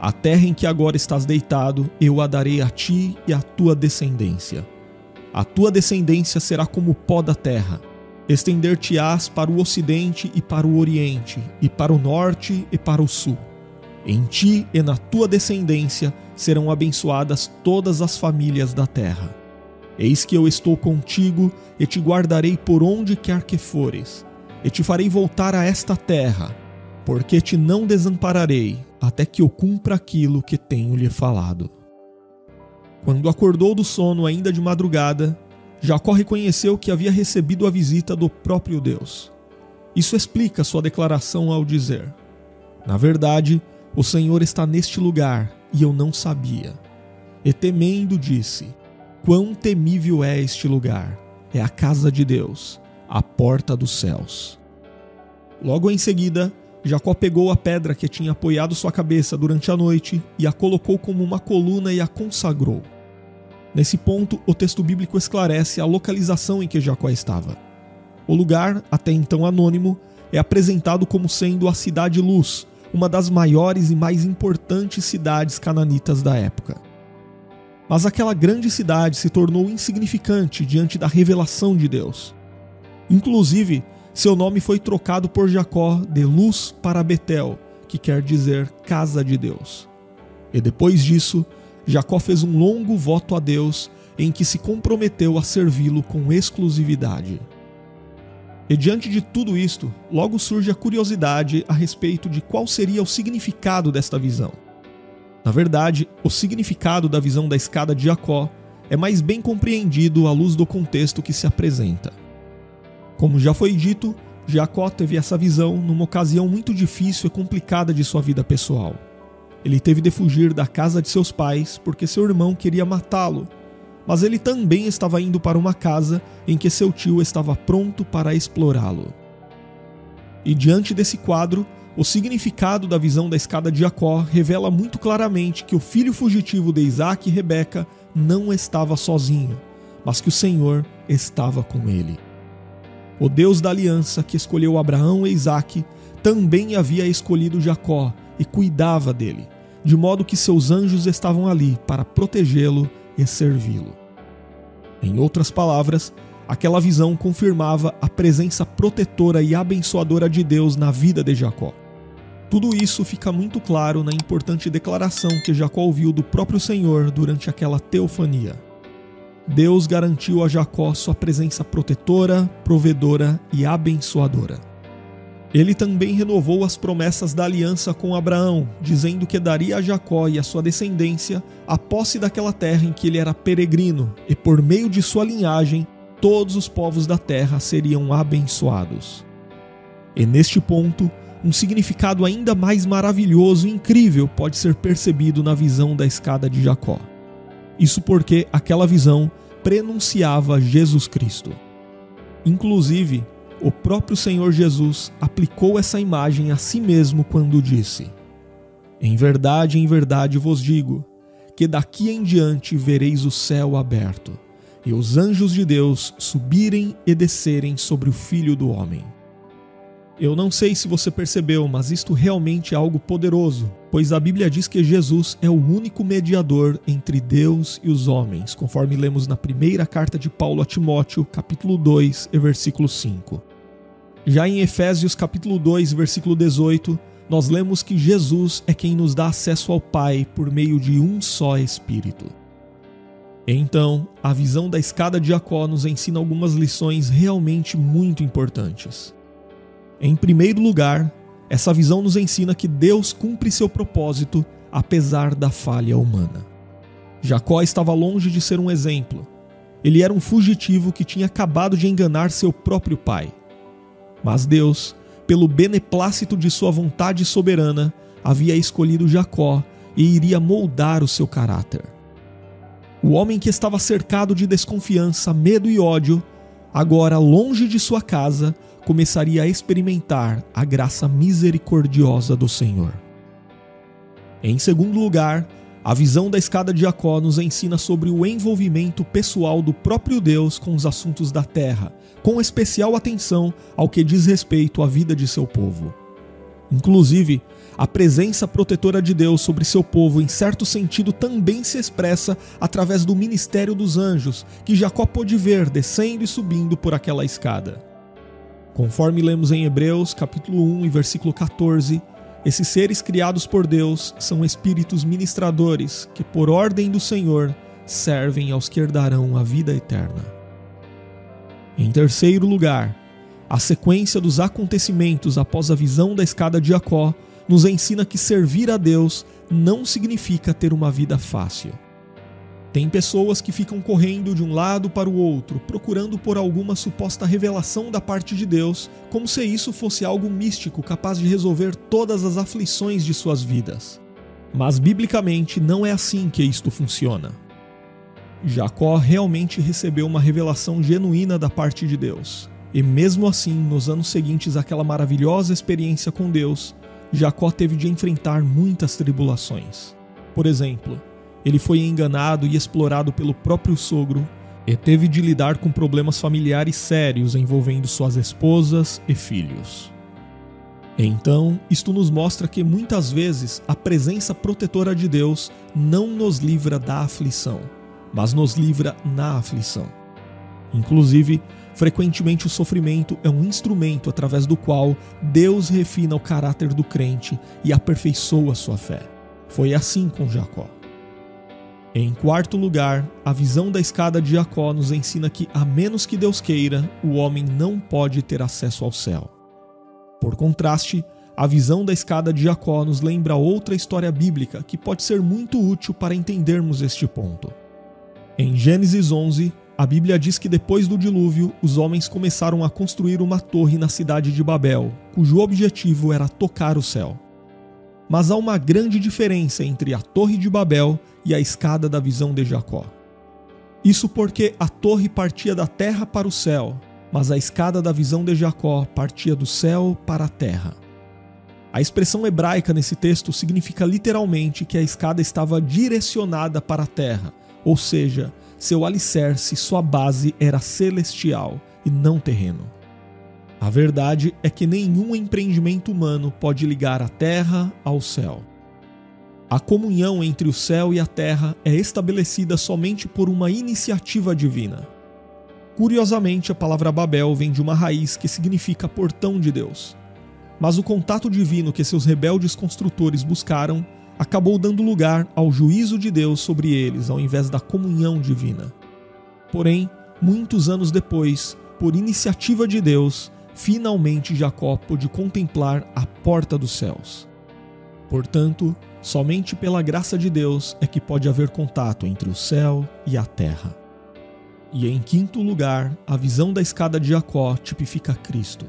A terra em que agora estás deitado, eu a darei a ti e à tua descendência. A tua descendência será como o pó da terra. Estender-te-ás para o ocidente e para o oriente, e para o norte e para o sul. Em ti e na tua descendência serão abençoadas todas as famílias da terra. Eis que eu estou contigo e te guardarei por onde quer que fores, e te farei voltar a esta terra, porque te não desampararei até que eu cumpra aquilo que tenho lhe falado. Quando acordou do sono ainda de madrugada, Jacó reconheceu que havia recebido a visita do próprio Deus. Isso explica sua declaração ao dizer: Na verdade, o Senhor está neste lugar e eu não sabia. E temendo disse: Quão temível é este lugar! É a casa de Deus, a porta dos céus. Logo em seguida, Jacó pegou a pedra que tinha apoiado sua cabeça durante a noite e a colocou como uma coluna e a consagrou. Nesse ponto, o texto bíblico esclarece a localização em que Jacó estava. O lugar, até então anônimo, é apresentado como sendo a Cidade Luz, uma das maiores e mais importantes cidades cananitas da época. Mas aquela grande cidade se tornou insignificante diante da revelação de Deus. Inclusive, seu nome foi trocado por Jacó de Luz para Betel, que quer dizer Casa de Deus. E depois disso, Jacó fez um longo voto a Deus em que se comprometeu a servi-lo com exclusividade. E diante de tudo isto, logo surge a curiosidade a respeito de qual seria o significado desta visão. Na verdade, o significado da visão da escada de Jacó é mais bem compreendido à luz do contexto que se apresenta. Como já foi dito, Jacó teve essa visão numa ocasião muito difícil e complicada de sua vida pessoal. Ele teve de fugir da casa de seus pais porque seu irmão queria matá-lo, mas ele também estava indo para uma casa em que seu tio estava pronto para explorá-lo. E diante desse quadro, o significado da visão da escada de Jacó revela muito claramente que o filho fugitivo de Isaac e Rebeca não estava sozinho, mas que o Senhor estava com ele. O Deus da aliança que escolheu Abraão e Isaac também havia escolhido Jacó e cuidava dele, de modo que seus anjos estavam ali para protegê-lo e servi-lo. Em outras palavras, aquela visão confirmava a presença protetora e abençoadora de Deus na vida de Jacó. Tudo isso fica muito claro na importante declaração que Jacó ouviu do próprio Senhor durante aquela teofania. Deus garantiu a Jacó sua presença protetora, provedora e abençoadora. Ele também renovou as promessas da aliança com Abraão, dizendo que daria a Jacó e a sua descendência a posse daquela terra em que ele era peregrino, e por meio de sua linhagem, todos os povos da terra seriam abençoados. E neste ponto, um significado ainda mais maravilhoso e incrível pode ser percebido na visão da escada de Jacó. Isso porque aquela visão prenunciava Jesus Cristo. Inclusive, o próprio Senhor Jesus aplicou essa imagem a si mesmo quando disse: em verdade vos digo, que daqui em diante vereis o céu aberto, e os anjos de Deus subirem e descerem sobre o Filho do Homem. Eu não sei se você percebeu, mas isto realmente é algo poderoso, pois a Bíblia diz que Jesus é o único mediador entre Deus e os homens, conforme lemos na primeira carta de Paulo a Timóteo, capítulo 2, e versículo 5. Já em Efésios, capítulo 2, versículo 18, nós lemos que Jesus é quem nos dá acesso ao Pai por meio de um só Espírito. Então, a visão da escada de Jacó nos ensina algumas lições realmente muito importantes. Em primeiro lugar, essa visão nos ensina que Deus cumpre seu propósito apesar da falha humana. Jacó estava longe de ser um exemplo. Ele era um fugitivo que tinha acabado de enganar seu próprio pai. Mas Deus, pelo beneplácito de sua vontade soberana, havia escolhido Jacó e iria moldar o seu caráter. O homem que estava cercado de desconfiança, medo e ódio, agora longe de sua casa, começaria a experimentar a graça misericordiosa do Senhor. Em segundo lugar, a visão da escada de Jacó nos ensina sobre o envolvimento pessoal do próprio Deus com os assuntos da terra, com especial atenção ao que diz respeito à vida de seu povo. Inclusive, a presença protetora de Deus sobre seu povo, em certo sentido, também se expressa através do ministério dos anjos, que Jacó pôde ver descendo e subindo por aquela escada. Conforme lemos em Hebreus, capítulo 1 e versículo 14, esses seres criados por Deus são espíritos ministradores que, por ordem do Senhor, servem aos que herdarão a vida eterna. Em terceiro lugar, a sequência dos acontecimentos após a visão da escada de Jacó nos ensina que servir a Deus não significa ter uma vida fácil. Tem pessoas que ficam correndo de um lado para o outro, procurando por alguma suposta revelação da parte de Deus, como se isso fosse algo místico capaz de resolver todas as aflições de suas vidas. Mas biblicamente não é assim que isto funciona. Jacó realmente recebeu uma revelação genuína da parte de Deus. E mesmo assim, nos anos seguintes àquela maravilhosa experiência com Deus, Jacó teve de enfrentar muitas tribulações. Por exemplo, ele foi enganado e explorado pelo próprio sogro e teve de lidar com problemas familiares sérios envolvendo suas esposas e filhos. Então, isto nos mostra que muitas vezes a presença protetora de Deus não nos livra da aflição, mas nos livra na aflição. Inclusive, frequentemente o sofrimento é um instrumento através do qual Deus refina o caráter do crente e aperfeiçoa sua fé. Foi assim com Jacó. Em quarto lugar, a visão da escada de Jacó nos ensina que, a menos que Deus queira, o homem não pode ter acesso ao céu. Por contraste, a visão da escada de Jacó nos lembra outra história bíblica que pode ser muito útil para entendermos este ponto. Em Gênesis 11, A Bíblia diz que depois do dilúvio, os homens começaram a construir uma torre na cidade de Babel, cujo objetivo era tocar o céu. Mas há uma grande diferença entre a Torre de Babel e a escada da visão de Jacó. Isso porque a torre partia da terra para o céu, mas a escada da visão de Jacó partia do céu para a terra. A expressão hebraica nesse texto significa literalmente que a escada estava direcionada para a terra, ou seja, seu alicerce, sua base era celestial e não terreno. A verdade é que nenhum empreendimento humano pode ligar a terra ao céu. A comunhão entre o céu e a terra é estabelecida somente por uma iniciativa divina. Curiosamente, a palavra Babel vem de uma raiz que significa portão de Deus. Mas o contato divino que seus rebeldes construtores buscaram acabou dando lugar ao juízo de Deus sobre eles, ao invés da comunhão divina. Porém, muitos anos depois, por iniciativa de Deus, finalmente Jacó pôde contemplar a porta dos céus. Portanto, somente pela graça de Deus é que pode haver contato entre o céu e a terra. E em quinto lugar, a visão da escada de Jacó tipifica Cristo.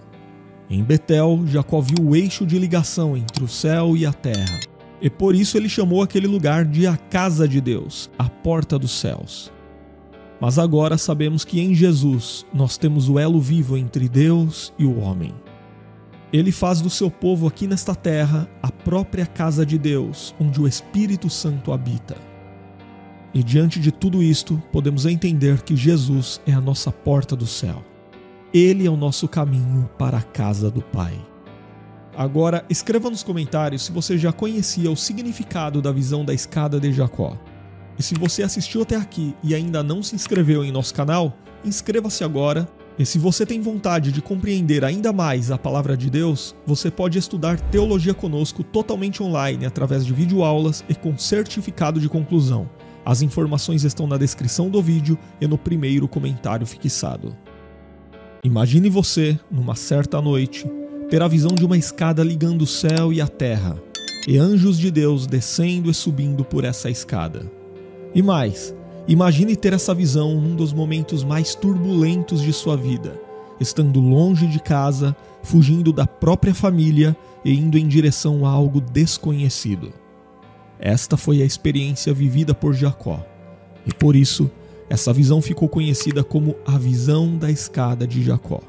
Em Betel, Jacó viu o eixo de ligação entre o céu e a terra. E por isso ele chamou aquele lugar de a casa de Deus, a porta dos céus. Mas agora sabemos que em Jesus nós temos o elo vivo entre Deus e o homem. Ele faz do seu povo aqui nesta terra a própria casa de Deus, onde o Espírito Santo habita. E diante de tudo isto, podemos entender que Jesus é a nossa porta do céu. Ele é o nosso caminho para a casa do Pai. Agora, escreva nos comentários se você já conhecia o significado da visão da escada de Jacó. E se você assistiu até aqui e ainda não se inscreveu em nosso canal, inscreva-se agora. E se você tem vontade de compreender ainda mais a palavra de Deus, você pode estudar teologia conosco totalmente online através de videoaulas e com certificado de conclusão. As informações estão na descrição do vídeo e no primeiro comentário fixado. Imagine você, numa certa noite, ter a visão de uma escada ligando o céu e a terra, e anjos de Deus descendo e subindo por essa escada. E mais, imagine ter essa visão num dos momentos mais turbulentos de sua vida, estando longe de casa, fugindo da própria família e indo em direção a algo desconhecido. Esta foi a experiência vivida por Jacó, e por isso, essa visão ficou conhecida como a visão da escada de Jacó.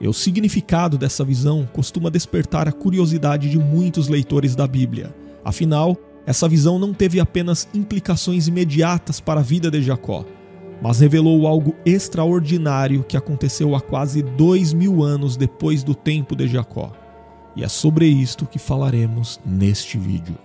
E o significado dessa visão costuma despertar a curiosidade de muitos leitores da Bíblia. Afinal, essa visão não teve apenas implicações imediatas para a vida de Jacó, mas revelou algo extraordinário que aconteceu há quase 2000 anos depois do tempo de Jacó. E é sobre isto que falaremos neste vídeo.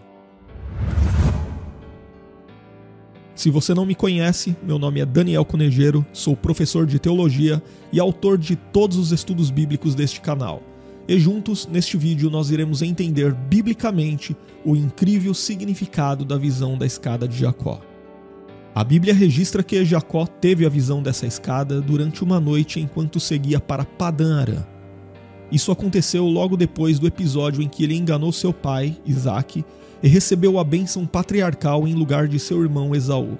Se você não me conhece, meu nome é Daniel Conejeiro, sou professor de teologia e autor de todos os estudos bíblicos deste canal. E juntos, neste vídeo, nós iremos entender biblicamente o incrível significado da visão da escada de Jacó. A Bíblia registra que Jacó teve a visão dessa escada durante uma noite enquanto seguia para Padã Arã. Isso aconteceu logo depois do episódio em que ele enganou seu pai, Isaque, e recebeu a bênção patriarcal em lugar de seu irmão Esaú.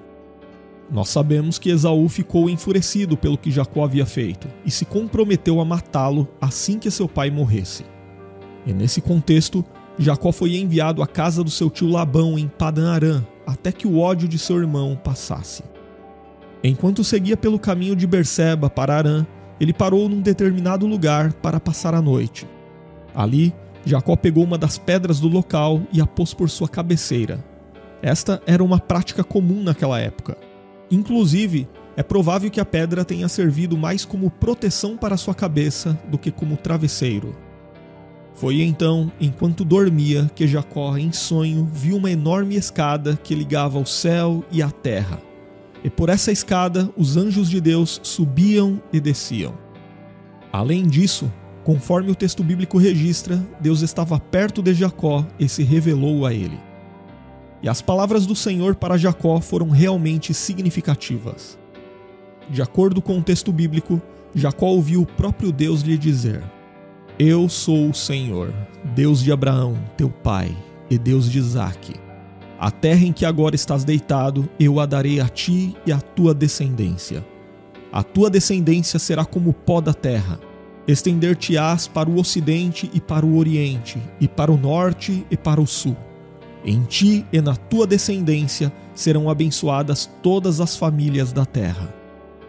Nós sabemos que Esaú ficou enfurecido pelo que Jacó havia feito e se comprometeu a matá-lo assim que seu pai morresse. E nesse contexto, Jacó foi enviado à casa do seu tio Labão em Padã Arã, até que o ódio de seu irmão passasse. Enquanto seguia pelo caminho de Berseba para Arã, ele parou num determinado lugar para passar a noite. Ali, Jacó pegou uma das pedras do local e a pôs por sua cabeceira. Esta era uma prática comum naquela época. Inclusive, é provável que a pedra tenha servido mais como proteção para sua cabeça do que como travesseiro. Foi então, enquanto dormia, que Jacó, em sonho, viu uma enorme escada que ligava o céu e a terra. E por essa escada, os anjos de Deus subiam e desciam. Além disso, conforme o texto bíblico registra, Deus estava perto de Jacó e se revelou a ele. E as palavras do Senhor para Jacó foram realmente significativas. De acordo com o texto bíblico, Jacó ouviu o próprio Deus lhe dizer: Eu sou o Senhor, Deus de Abraão, teu pai, e Deus de Isaque. A terra em que agora estás deitado, eu a darei a ti e à tua descendência. A tua descendência será como o pó da terra. Estender-te-ás para o ocidente e para o oriente, e para o norte e para o sul. Em ti e na tua descendência serão abençoadas todas as famílias da terra.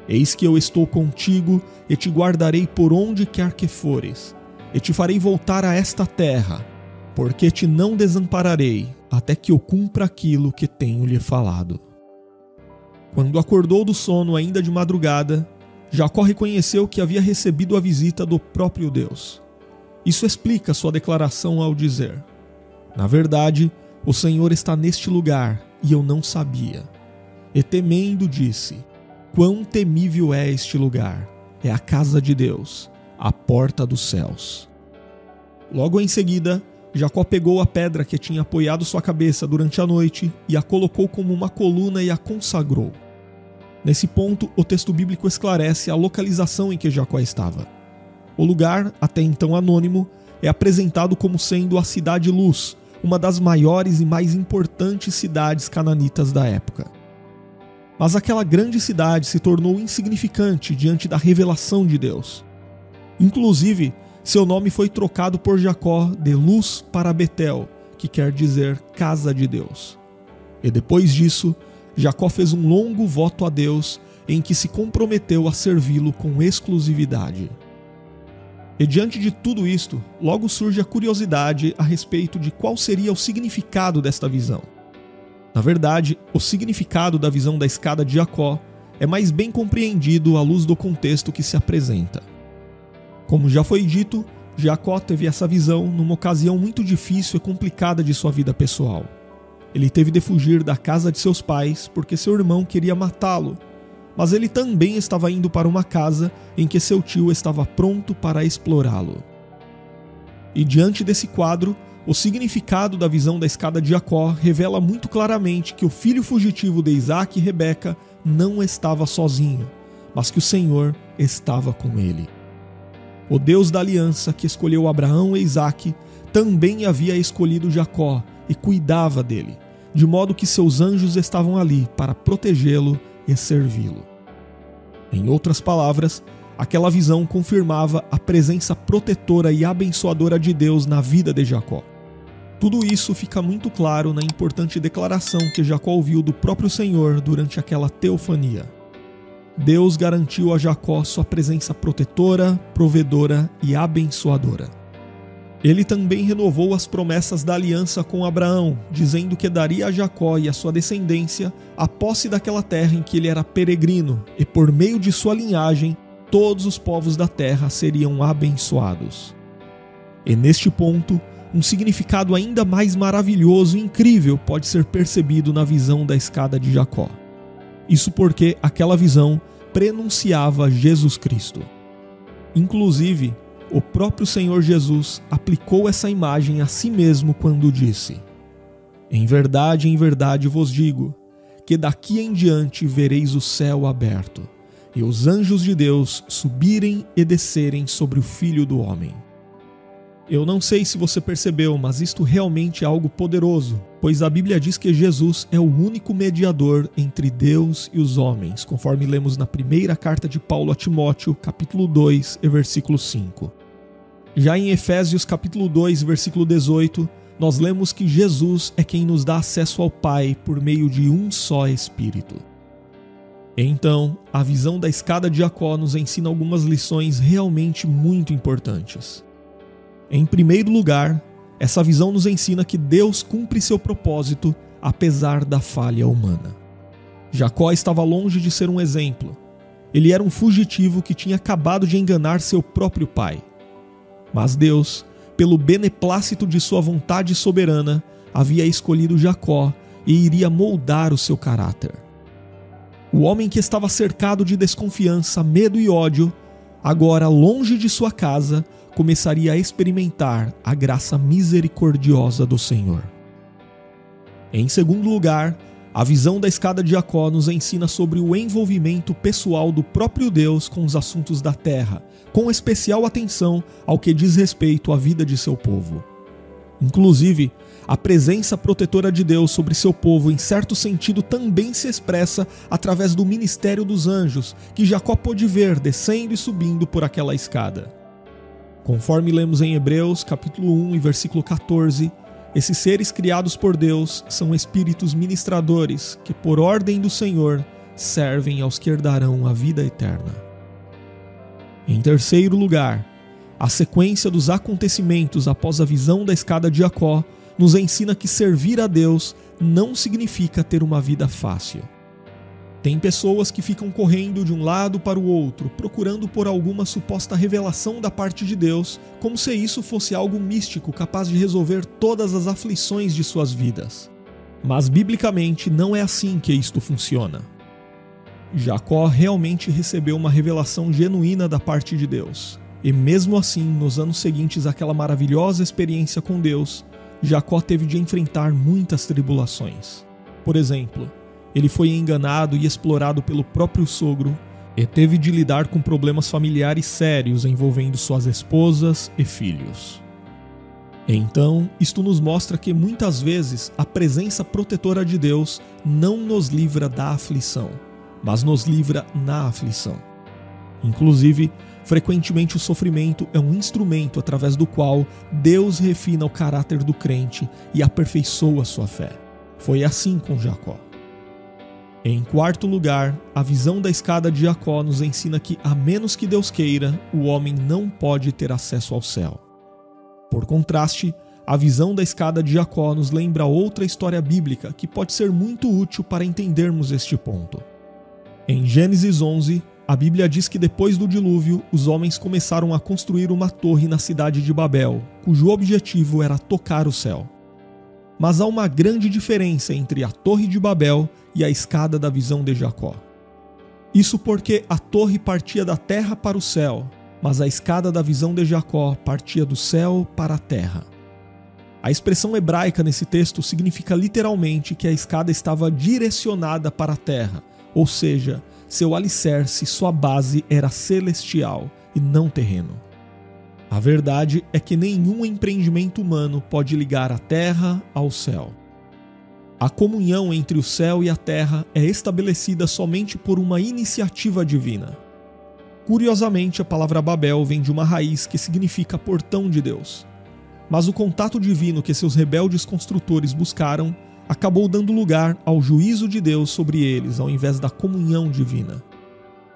Eis que eu estou contigo e te guardarei por onde quer que fores, e te farei voltar a esta terra, porque te não desampararei, até que eu cumpra aquilo que tenho lhe falado. Quando acordou do sono ainda de madrugada, Jacó reconheceu que havia recebido a visita do próprio Deus. Isso explica sua declaração ao dizer: na verdade, o Senhor está neste lugar, e eu não sabia. E temendo disse: quão temível é este lugar! É a casa de Deus, a porta dos céus. Logo em seguida, Jacó pegou a pedra que tinha apoiado sua cabeça durante a noite e a colocou como uma coluna e a consagrou. Nesse ponto, o texto bíblico esclarece a localização em que Jacó estava. O lugar, até então anônimo, é apresentado como sendo a Cidade Luz, uma das maiores e mais importantes cidades cananitas da época. Mas aquela grande cidade se tornou insignificante diante da revelação de Deus. Inclusive, seu nome foi trocado por Jacó de Luz para Betel, que quer dizer Casa de Deus. E depois disso, Jacó fez um longo voto a Deus em que se comprometeu a servi-lo com exclusividade. E diante de tudo isto, logo surge a curiosidade a respeito de qual seria o significado desta visão. Na verdade, o significado da visão da escada de Jacó é mais bem compreendido à luz do contexto que se apresenta. Como já foi dito, Jacó teve essa visão numa ocasião muito difícil e complicada de sua vida pessoal. Ele teve de fugir da casa de seus pais porque seu irmão queria matá-lo, mas ele também estava indo para uma casa em que seu tio estava pronto para explorá-lo. E diante desse quadro, o significado da visão da escada de Jacó revela muito claramente que o filho fugitivo de Isaac e Rebeca não estava sozinho, mas que o Senhor estava com ele. O Deus da aliança que escolheu Abraão e Isaac também havia escolhido Jacó e cuidava dele, de modo que seus anjos estavam ali para protegê-lo e servi-lo. Em outras palavras, aquela visão confirmava a presença protetora e abençoadora de Deus na vida de Jacó. Tudo isso fica muito claro na importante declaração que Jacó ouviu do próprio Senhor durante aquela teofania. Deus garantiu a Jacó sua presença protetora, provedora e abençoadora. Ele também renovou as promessas da aliança com Abraão, dizendo que daria a Jacó e a sua descendência a posse daquela terra em que ele era peregrino, e por meio de sua linhagem, todos os povos da terra seriam abençoados. E neste ponto, um significado ainda mais maravilhoso e incrível pode ser percebido na visão da escada de Jacó. Isso porque aquela visão prenunciava Jesus Cristo. Inclusive, o próprio Senhor Jesus aplicou essa imagem a si mesmo quando disse: em verdade vos digo, que daqui em diante vereis o céu aberto, e os anjos de Deus subirem e descerem sobre o Filho do Homem. Eu não sei se você percebeu, mas isto realmente é algo poderoso, pois a Bíblia diz que Jesus é o único mediador entre Deus e os homens, conforme lemos na primeira carta de Paulo a Timóteo, capítulo 2, e versículo 5. Já em Efésios, capítulo 2, versículo 18, nós lemos que Jesus é quem nos dá acesso ao Pai por meio de um só Espírito. Então, a visão da escada de Jacó nos ensina algumas lições realmente muito importantes. Em primeiro lugar, essa visão nos ensina que Deus cumpre seu propósito apesar da falha humana. Jacó estava longe de ser um exemplo. Ele era um fugitivo que tinha acabado de enganar seu próprio pai. Mas Deus, pelo beneplácito de sua vontade soberana, havia escolhido Jacó e iria moldar o seu caráter. O homem que estava cercado de desconfiança, medo e ódio, agora longe de sua casa, começaria a experimentar a graça misericordiosa do Senhor. Em segundo lugar, a visão da escada de Jacó nos ensina sobre o envolvimento pessoal do próprio Deus com os assuntos da terra, com especial atenção ao que diz respeito à vida de seu povo. Inclusive, a presença protetora de Deus sobre seu povo, em certo sentido, também se expressa através do ministério dos anjos, que Jacó pôde ver descendo e subindo por aquela escada. Conforme lemos em Hebreus, capítulo 1 e versículo 14, esses seres criados por Deus são espíritos ministradores que, por ordem do Senhor, servem aos que herdarão a vida eterna. Em terceiro lugar, a sequência dos acontecimentos após a visão da escada de Jacó nos ensina que servir a Deus não significa ter uma vida fácil. Tem pessoas que ficam correndo de um lado para o outro, procurando por alguma suposta revelação da parte de Deus, como se isso fosse algo místico capaz de resolver todas as aflições de suas vidas. Mas biblicamente não é assim que isto funciona. Jacó realmente recebeu uma revelação genuína da parte de Deus. E mesmo assim, nos anos seguintes àquela maravilhosa experiência com Deus, Jacó teve de enfrentar muitas tribulações. Por exemplo, ele foi enganado e explorado pelo próprio sogro e teve de lidar com problemas familiares sérios envolvendo suas esposas e filhos. Então, isto nos mostra que muitas vezes a presença protetora de Deus não nos livra da aflição, mas nos livra na aflição. Inclusive, frequentemente o sofrimento é um instrumento através do qual Deus refina o caráter do crente e aperfeiçoa sua fé. Foi assim com Jacó. Em quarto lugar, a visão da escada de Jacó nos ensina que, a menos que Deus queira, o homem não pode ter acesso ao céu. Por contraste, a visão da escada de Jacó nos lembra outra história bíblica que pode ser muito útil para entendermos este ponto. Em Gênesis 11, a Bíblia diz que depois do dilúvio, os homens começaram a construir uma torre na cidade de Babel, cujo objetivo era tocar o céu. Mas há uma grande diferença entre a torre de Babel e a escada da visão de Jacó. Isso porque a torre partia da terra para o céu, mas a escada da visão de Jacó partia do céu para a terra. A expressão hebraica nesse texto significa literalmente que a escada estava direcionada para a terra, ou seja, seu alicerce, sua base era celestial e não terreno. A verdade é que nenhum empreendimento humano pode ligar a terra ao céu. A comunhão entre o céu e a terra é estabelecida somente por uma iniciativa divina. Curiosamente, a palavra Babel vem de uma raiz que significa portão de Deus. Mas o contato divino que seus rebeldes construtores buscaram acabou dando lugar ao juízo de Deus sobre eles, ao invés da comunhão divina.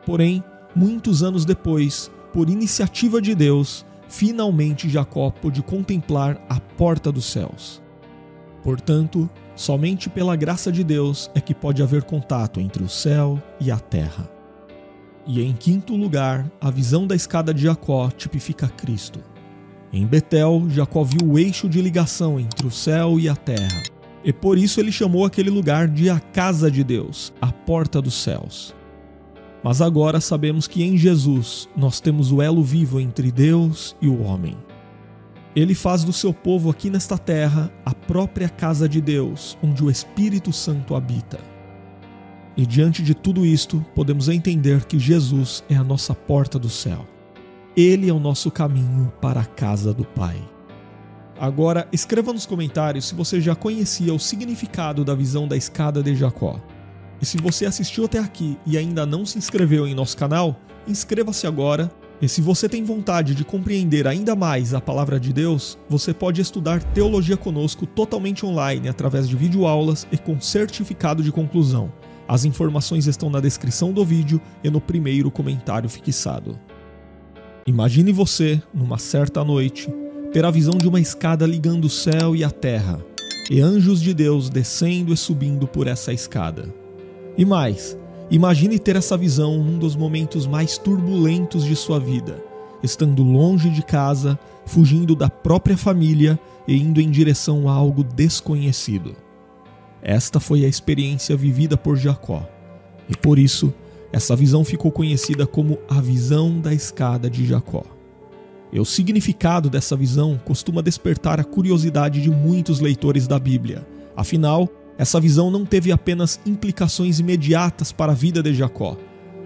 Porém, muitos anos depois, por iniciativa de Deus, finalmente Jacó pôde contemplar a porta dos céus. Portanto, somente pela graça de Deus é que pode haver contato entre o céu e a terra. E em quinto lugar, a visão da escada de Jacó tipifica Cristo. Em Betel, Jacó viu o eixo de ligação entre o céu e a terra. E por isso ele chamou aquele lugar de a casa de Deus, a porta dos céus. Mas agora sabemos que em Jesus nós temos o elo vivo entre Deus e o homem. Ele faz do seu povo aqui nesta terra a própria casa de Deus, onde o Espírito Santo habita. E diante de tudo isto, podemos entender que Jesus é a nossa porta do céu. Ele é o nosso caminho para a casa do Pai. Agora, escreva nos comentários se você já conhecia o significado da visão da escada de Jacó. E se você assistiu até aqui e ainda não se inscreveu em nosso canal, inscreva-se agora. E se você tem vontade de compreender ainda mais a palavra de Deus, você pode estudar teologia conosco totalmente online, através de videoaulas e com certificado de conclusão. As informações estão na descrição do vídeo e no primeiro comentário fixado. Imagine você, numa certa noite, ter a visão de uma escada ligando o céu e a terra, e anjos de Deus descendo e subindo por essa escada. E mais, imagine ter essa visão num dos momentos mais turbulentos de sua vida, estando longe de casa, fugindo da própria família e indo em direção a algo desconhecido. Esta foi a experiência vivida por Jacó, e por isso, essa visão ficou conhecida como a visão da escada de Jacó. E o significado dessa visão costuma despertar a curiosidade de muitos leitores da Bíblia. Afinal, essa visão não teve apenas implicações imediatas para a vida de Jacó,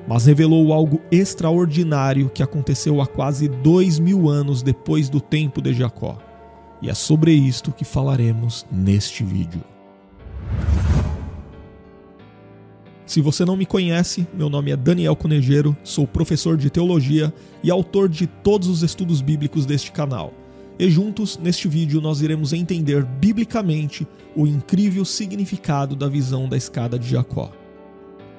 mas revelou algo extraordinário que aconteceu há quase 2000 anos depois do tempo de Jacó. E é sobre isto que falaremos neste vídeo. Se você não me conhece, meu nome é Daniel Conejeiro, sou professor de teologia e autor de todos os estudos bíblicos deste canal. E juntos, neste vídeo, nós iremos entender biblicamente o incrível significado da visão da escada de Jacó.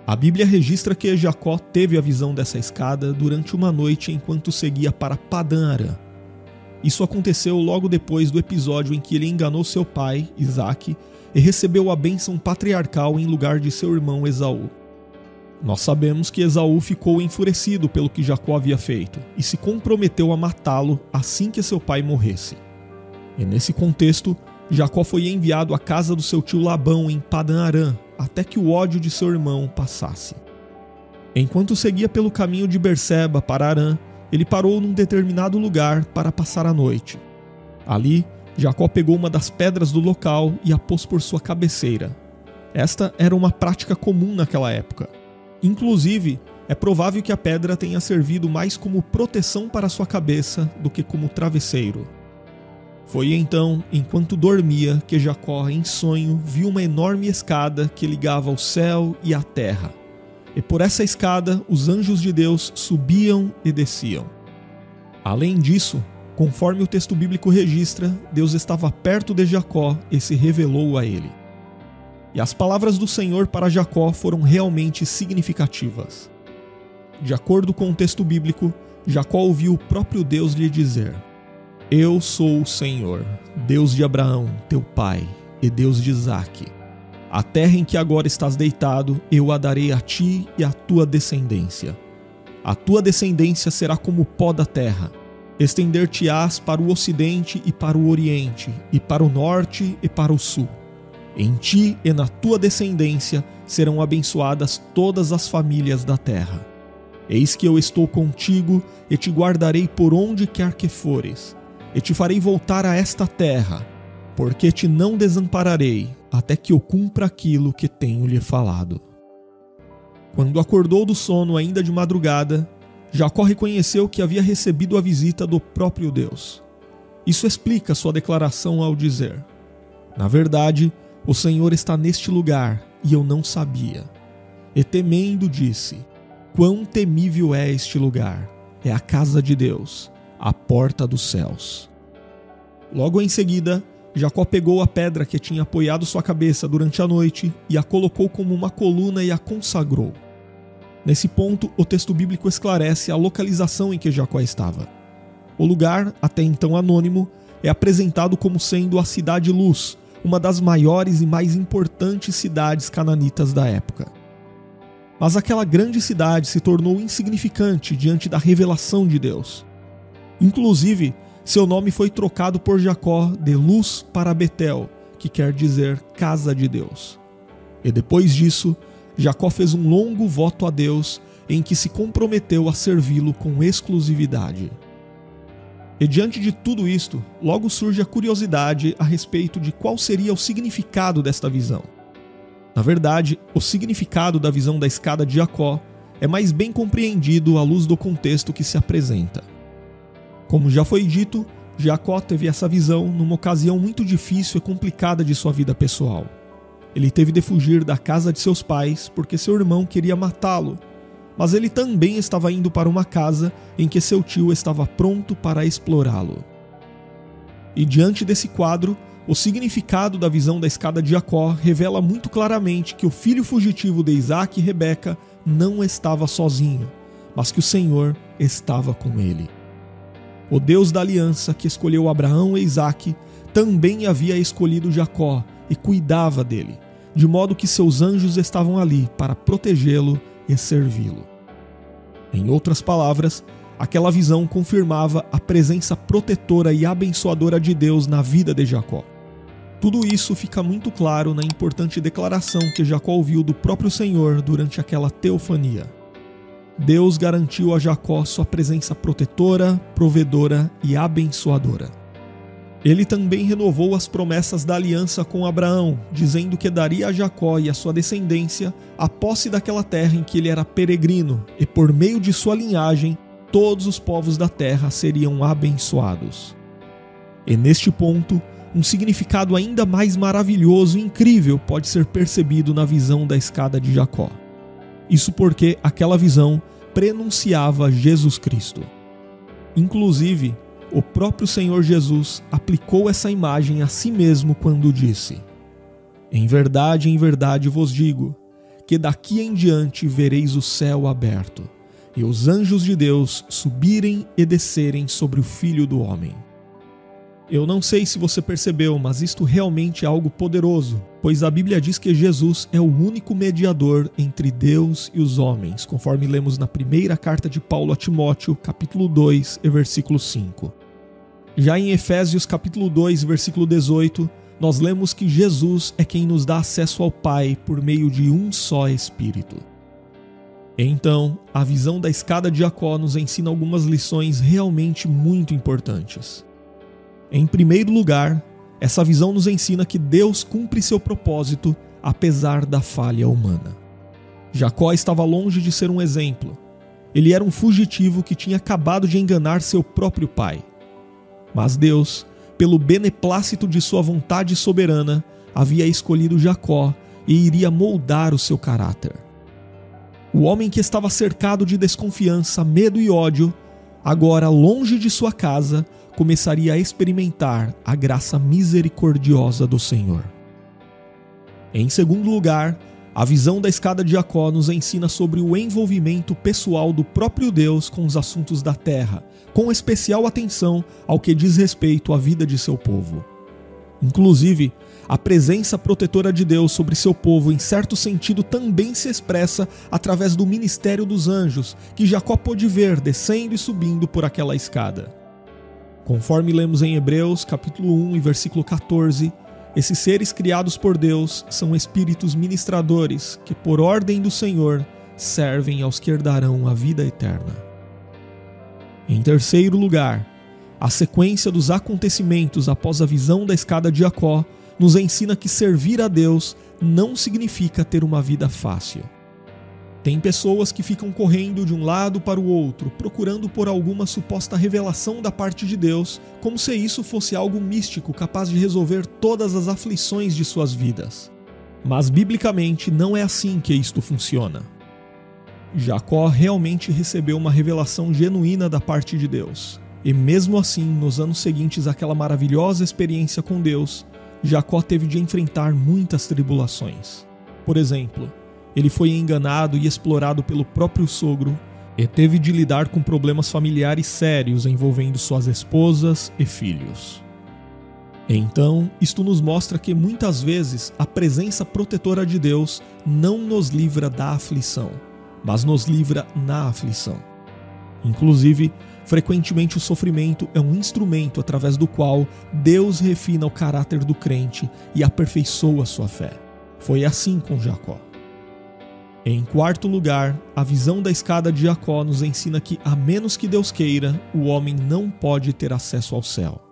A Bíblia registra que Jacó teve a visão dessa escada durante uma noite enquanto seguia para Padã Arã. Isso aconteceu logo depois do episódio em que ele enganou seu pai, Isaque, e recebeu a bênção patriarcal em lugar de seu irmão Esaú. Nós sabemos que Esaú ficou enfurecido pelo que Jacó havia feito e se comprometeu a matá-lo assim que seu pai morresse. E nesse contexto, Jacó foi enviado à casa do seu tio Labão em Padã Arã, até que o ódio de seu irmão passasse. Enquanto seguia pelo caminho de Berseba para Arã, ele parou num determinado lugar para passar a noite. Ali, Jacó pegou uma das pedras do local e a pôs por sua cabeceira. Esta era uma prática comum naquela época. Inclusive, é provável que a pedra tenha servido mais como proteção para sua cabeça do que como travesseiro. Foi então, enquanto dormia, que Jacó, em sonho, viu uma enorme escada que ligava o céu e a terra. E por essa escada, os anjos de Deus subiam e desciam. Além disso, conforme o texto bíblico registra, Deus estava perto de Jacó e se revelou a ele. E as palavras do Senhor para Jacó foram realmente significativas. De acordo com o texto bíblico, Jacó ouviu o próprio Deus lhe dizer: Eu sou o Senhor, Deus de Abraão, teu pai, e Deus de Isaque. A terra em que agora estás deitado, eu a darei a ti e à tua descendência. A tua descendência será como o pó da terra. Estender-te-ás para o ocidente e para o oriente, e para o norte e para o sul. Em ti e na tua descendência serão abençoadas todas as famílias da terra. Eis que eu estou contigo e te guardarei por onde quer que fores, e te farei voltar a esta terra, porque te não desampararei, até que eu cumpra aquilo que tenho lhe falado. Quando acordou do sono ainda de madrugada, Jacó reconheceu que havia recebido a visita do próprio Deus. Isso explica sua declaração ao dizer: Na verdade, o Senhor está neste lugar, e eu não sabia. E temendo disse: Quão temível é este lugar! É a casa de Deus, a porta dos céus. Logo em seguida, Jacó pegou a pedra que tinha apoiado sua cabeça durante a noite e a colocou como uma coluna e a consagrou. Nesse ponto, o texto bíblico esclarece a localização em que Jacó estava. O lugar, até então anônimo, é apresentado como sendo a Cidade Luz, uma das maiores e mais importantes cidades cananitas da época. Mas aquela grande cidade se tornou insignificante diante da revelação de Deus. Inclusive, seu nome foi trocado por Jacó de Luz para Betel, que quer dizer Casa de Deus. E depois disso, Jacó fez um longo voto a Deus em que se comprometeu a servi-lo com exclusividade. E diante de tudo isto, logo surge a curiosidade a respeito de qual seria o significado desta visão. Na verdade, o significado da visão da escada de Jacó é mais bem compreendido à luz do contexto que se apresenta. Como já foi dito, Jacó teve essa visão numa ocasião muito difícil e complicada de sua vida pessoal. Ele teve de fugir da casa de seus pais porque seu irmão queria matá-lo, mas ele também estava indo para uma casa em que seu tio estava pronto para explorá-lo. E diante desse quadro, o significado da visão da escada de Jacó revela muito claramente que o filho fugitivo de Isaque e Rebeca não estava sozinho, mas que o Senhor estava com ele. O Deus da aliança que escolheu Abraão e Isaque também havia escolhido Jacó e cuidava dele, de modo que seus anjos estavam ali para protegê-lo e servi-lo. Em outras palavras, aquela visão confirmava a presença protetora e abençoadora de Deus na vida de Jacó. Tudo isso fica muito claro na importante declaração que Jacó ouviu do próprio Senhor durante aquela teofania. Deus garantiu a Jacó sua presença protetora, provedora e abençoadora. Ele também renovou as promessas da aliança com Abraão, dizendo que daria a Jacó e a sua descendência a posse daquela terra em que ele era peregrino, e por meio de sua linhagem, todos os povos da terra seriam abençoados. E neste ponto, um significado ainda mais maravilhoso e incrível pode ser percebido na visão da escada de Jacó. Isso porque aquela visão prenunciava Jesus Cristo. Inclusive, o próprio Senhor Jesus aplicou essa imagem a si mesmo quando disse: em verdade vos digo, que daqui em diante vereis o céu aberto, e os anjos de Deus subirem e descerem sobre o Filho do Homem. Eu não sei se você percebeu, mas isto realmente é algo poderoso, pois a Bíblia diz que Jesus é o único mediador entre Deus e os homens, conforme lemos na primeira carta de Paulo a Timóteo, capítulo 2, e versículo 5. Já em Efésios, capítulo 2, versículo 18, nós lemos que Jesus é quem nos dá acesso ao Pai por meio de um só Espírito. Então, a visão da escada de Jacó nos ensina algumas lições realmente muito importantes. Em primeiro lugar, essa visão nos ensina que Deus cumpre seu propósito apesar da falha humana. Jacó estava longe de ser um exemplo. Ele era um fugitivo que tinha acabado de enganar seu próprio pai. Mas Deus, pelo beneplácito de sua vontade soberana, havia escolhido Jacó e iria moldar o seu caráter. O homem que estava cercado de desconfiança, medo e ódio, agora longe de sua casa, começaria a experimentar a graça misericordiosa do Senhor. Em segundo lugar, a visão da escada de Jacó nos ensina sobre o envolvimento pessoal do próprio Deus com os assuntos da terra, com especial atenção ao que diz respeito à vida de seu povo. Inclusive, a presença protetora de Deus sobre seu povo, em certo sentido, também se expressa através do ministério dos anjos, que Jacó pôde ver descendo e subindo por aquela escada. Conforme lemos em Hebreus, capítulo 1 e versículo 14, esses seres criados por Deus são espíritos ministradores que, por ordem do Senhor, servem aos que herdarão a vida eterna. Em terceiro lugar, a sequência dos acontecimentos após a visão da escada de Jacó nos ensina que servir a Deus não significa ter uma vida fácil. Tem pessoas que ficam correndo de um lado para o outro, procurando por alguma suposta revelação da parte de Deus, como se isso fosse algo místico capaz de resolver todas as aflições de suas vidas. Mas biblicamente não é assim que isto funciona. Jacó realmente recebeu uma revelação genuína da parte de Deus. E mesmo assim, nos anos seguintes àquela maravilhosa experiência com Deus, Jacó teve de enfrentar muitas tribulações. Por exemplo, ele foi enganado e explorado pelo próprio sogro e teve de lidar com problemas familiares sérios envolvendo suas esposas e filhos. Então, isto nos mostra que muitas vezes a presença protetora de Deus não nos livra da aflição, mas nos livra na aflição. Inclusive, frequentemente o sofrimento é um instrumento através do qual Deus refina o caráter do crente e aperfeiçoa sua fé. Foi assim com Jacó. Em quarto lugar, a visão da escada de Jacó nos ensina que, a menos que Deus queira, o homem não pode ter acesso ao céu.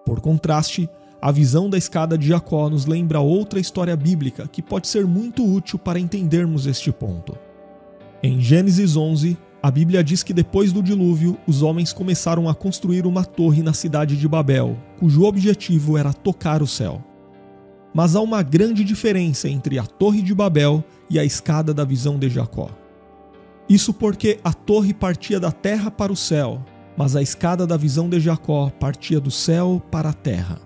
Por contraste, a visão da escada de Jacó nos lembra outra história bíblica que pode ser muito útil para entendermos este ponto. Em Gênesis 11, a Bíblia diz que depois do dilúvio, os homens começaram a construir uma torre na cidade de Babel, cujo objetivo era tocar o céu. Mas há uma grande diferença entre a Torre de Babel e a escada da visão de Jacó. Isso porque a torre partia da terra para o céu, mas a escada da visão de Jacó partia do céu para a terra.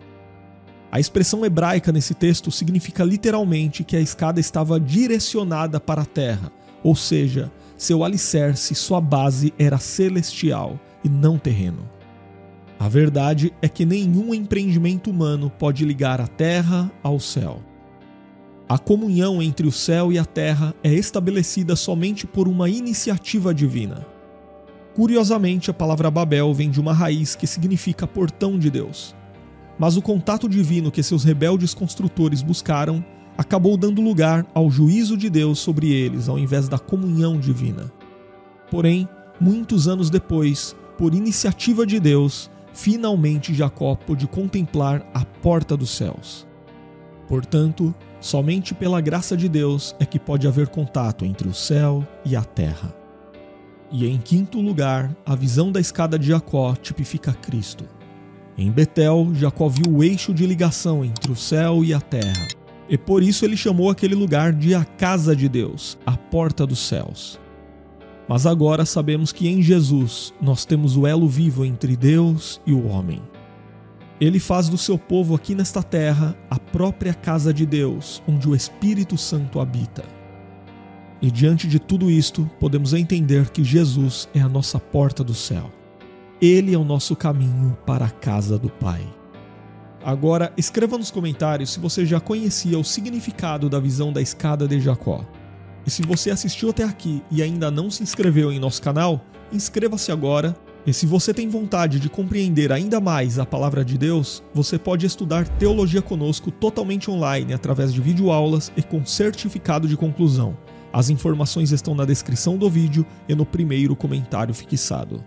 A expressão hebraica nesse texto significa literalmente que a escada estava direcionada para a terra, ou seja, seu alicerce, sua base era celestial e não terreno. A verdade é que nenhum empreendimento humano pode ligar a terra ao céu. A comunhão entre o céu e a terra é estabelecida somente por uma iniciativa divina. Curiosamente, a palavra Babel vem de uma raiz que significa portão de Deus. Mas o contato divino que seus rebeldes construtores buscaram acabou dando lugar ao juízo de Deus sobre eles, ao invés da comunhão divina. Porém, muitos anos depois, por iniciativa de Deus, finalmente Jacó pôde contemplar a porta dos céus. Portanto, somente pela graça de Deus é que pode haver contato entre o céu e a terra. E em quinto lugar, a visão da escada de Jacó tipifica Cristo. Em Betel, Jacó viu o eixo de ligação entre o céu e a terra. E por isso ele chamou aquele lugar de a casa de Deus, a porta dos céus. Mas agora sabemos que em Jesus nós temos o elo vivo entre Deus e o homem. Ele faz do seu povo aqui nesta terra a própria casa de Deus, onde o Espírito Santo habita. E diante de tudo isto, podemos entender que Jesus é a nossa porta do céu. Ele é o nosso caminho para a casa do Pai. Agora, escreva nos comentários se você já conhecia o significado da visão da escada de Jacó. E se você assistiu até aqui e ainda não se inscreveu em nosso canal, inscreva-se agora. E se você tem vontade de compreender ainda mais a palavra de Deus, você pode estudar teologia conosco totalmente online através de videoaulas e com certificado de conclusão. As informações estão na descrição do vídeo e no primeiro comentário fixado.